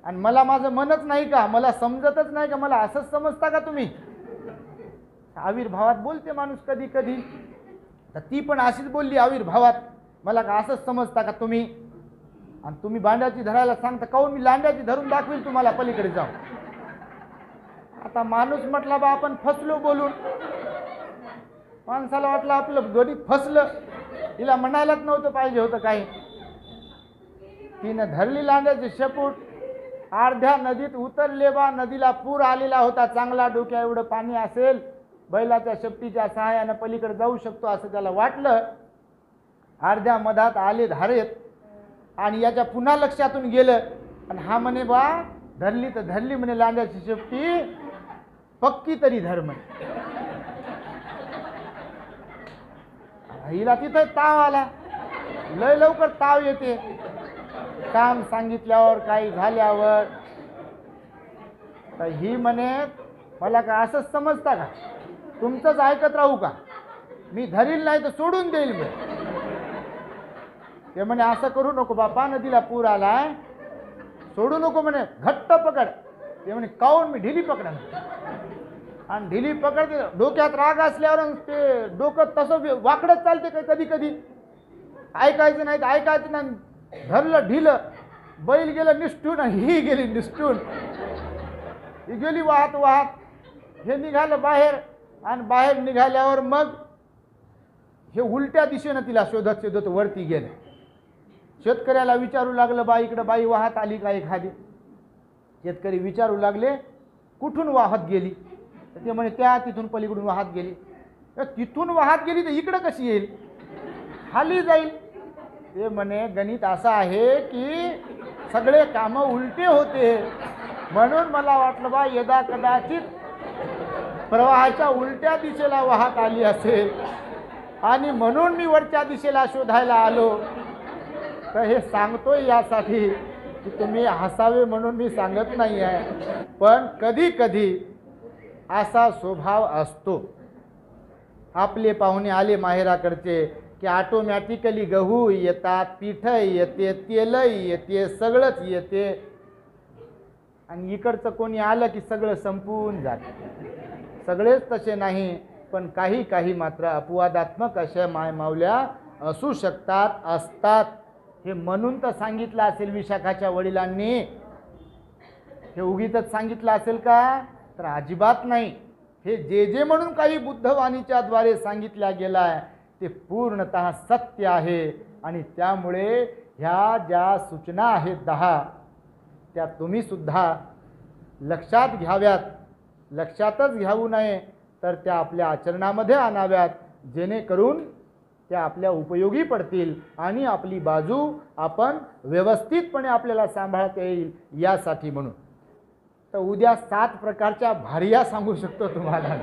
आणि मला माझं मनच नाही का, मला समजतच नाही का, मला असंच समजता का तुम्ही. आविर्भावात बोलते माणूस कधी कधी, तर ती पण अशीच बोलली आविर्भावात, मला का असंच समजता का तुम्ही, आणि तुम्ही बांड्याची धरायला सांगता काऊन, मी लांड्याची धरून दाखवील तुम्हाला पलीकडे जाऊ. आता माणूस म्हटला बा आपण फसलो बोलून, माणसाला वाटलं आपलं गणित फसलं, तिला म्हणायलाच नव्हतं पाहिजे होतं काही. तिनं धरली लांड्याची शेपूट, अर्ध्या नदीत उतरले बा. नदीला पूर आलेला होता चांगला, डोक्या एवढं पाणी असेल, बैलाच्या शेपटीच्या सहाय्यानं पलीकडे जाऊ शकतो असं त्याला वाटलं. अर्ध्या मधात आले धारेत, आणि याच्या पुन्हा लक्षातून गेलं, आणि हा म्हणे बा धरली तर धरली म्हणे लांड्याची शेपटी, पक्की तरी धर म्हणे. हिला तिथं ताव आला, लय लवकर ताव येते काम सांगितल्यावर, काही झाल्यावर. तर ही म्हणे मला का असंच समजता का, तुमचंच ऐकत राहू का, मी धरील नाही तर सोडून देईल मी. ते म्हणे असं करू नको बापा, नदीला पूर आलाय, सोडू नको म्हणे, घट्ट पकड. ते म्हणे काऊन, मी ढिली पकडा. आणि ढिली पकडते, डोक्यात राग असल्यावर ते डोकं तसं वाकडत चालते काय कधी कधी, ऐकायचं नाही तर ऐकायचं नाही. धरलं ढिलं, बैल गेलं निष्ठून, ही गेली निष्ठून, ही गेली वाहत वाहत. हे निघालं बाहेर, आणि बाहेर निघाल्यावर मग हे उलट्या दिशेनं तिला शोधत शोधत वरती गेलं. शेतकऱ्याला विचारू लागलं बा, इकडं बाई वाहत आली का एखादी. शेतकरी विचारू लागले कुठून वाहत गेली, तर ते म्हणे त्या तिथून पलीकडून वाहत गेली. तिथून वाहत गेली तर इकडं कशी येईल, खाली जाईल. ते म्हणे गणित असं आहे की सगळे कामं उलटे होते, म्हणून मला वाटलं बा यदा कदाचित प्रवाहाच्या उलट्या दिशेला वाहत आली असेल, आणि म्हणून मी वरच्या दिशेला शोधायला आलो. तर हे सांगतोय यासाठी की तुम्ही हसावे म्हणून मी सांगत नाही आहे, पण कधी कधी असा स्वभाव असतो. आपले पाहुणे आले माहेराकडचे की ऑटोमॅटिकली गहू येतात, पीठ येते, तेल येते, सगळंच येते, आणि इकडचं कोणी आलं की सगळं संपून जाते. सगळेच तसे नाही, पण काही काही मात्र अपवादात्मक अशा मायमावल्या असू शकतात, असतात. हे म्हणून तर सांगितलं असेल विशाखाच्या वडिलांनी. हे उगीतच सांगितलं असेल का, तर अजिबात नाही. हे जे जे म्हणून काही बुद्धवाणीच्या द्वारे सांगितल्या गेलं आहे ते पूर्णतः सत्य आहे. आणि त्यामुळे ह्या ज्या सूचना आहेत 10, त्या तुम्ही सुद्धा लक्षात घ्याव्यात. लक्षातच घ्यावू नये तर त्या आपल्या आचरणामध्ये आणाव्यात, जेणेकरून त्या आपल्या उपयोगी पडतील आणि आपली बाजू आपण व्यवस्थितपणे आपल्याला सांभाळता येईल यासाठी म्हणून. तर उद्या 7 प्रकारच्या भार्या सांगू शकतो तुम्हाला.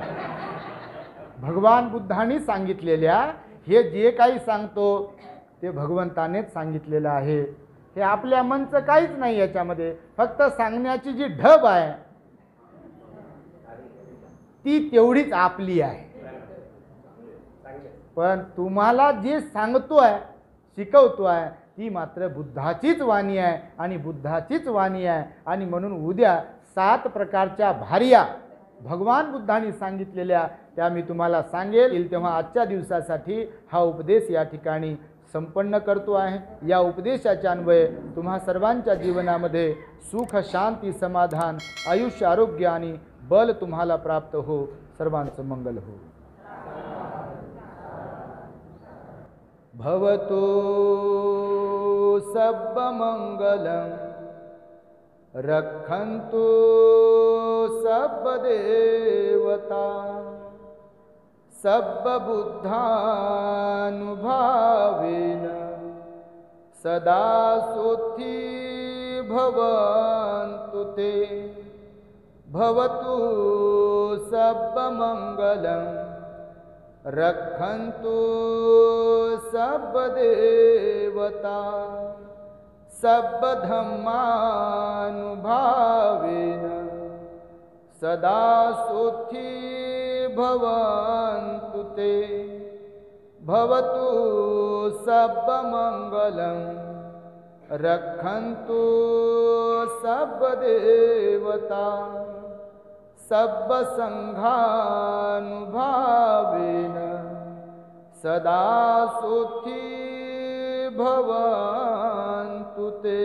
भगवान बुद्धांनी सांगितलेल्या हे जे काही सांगतो ते भगवंतानेच सांगितलेलं आहे. हे आपल्या मनचं काहीच नाही याच्यामध्ये. फक्त सांगण्याची जी ढब आहे ती तेवढीच आपली आहे. पण तुम्हाला जे सांगतोय शिकवतोय ती मात्र बुद्धाचीच वाणी आहे आणि बुद्धाचीच वाणी आहे. आणि म्हणून उद्या 7 प्रकारच्या भार्या भगवान बुद्धांनी सांगितलेल्या त्या मी तुम्हाला सांगेल. तेव्हा आजच्या दिवसासाठी हा उपदेश या ठिकाणी संपन्न करतो आहे. या उपदेशाच्या अन्वये तुम्हा सर्वांच्या जीवनामध्ये सुख, शांती, समाधान, आयुष्य, आरोग्य आणि बल तुम्हाला प्राप्त हो. सर्वांचं मंगल हो. भवतु सर्वमंगलं रक्षन्तु सर्वदेवता सर्वबुद्धानुभावेन सदा सुखी भवन्तु ते. भवतु सर्वमंगलं रक्षन्तु सर्वदेवता सर्वधर्मानुभावेन सदा सुखी भवन्तु ते. भवतु सर्वमंगलं रक्षन्तु सर्वदेवता सर्वसंघानुभावेन सदा सुखी भवन्तु ते.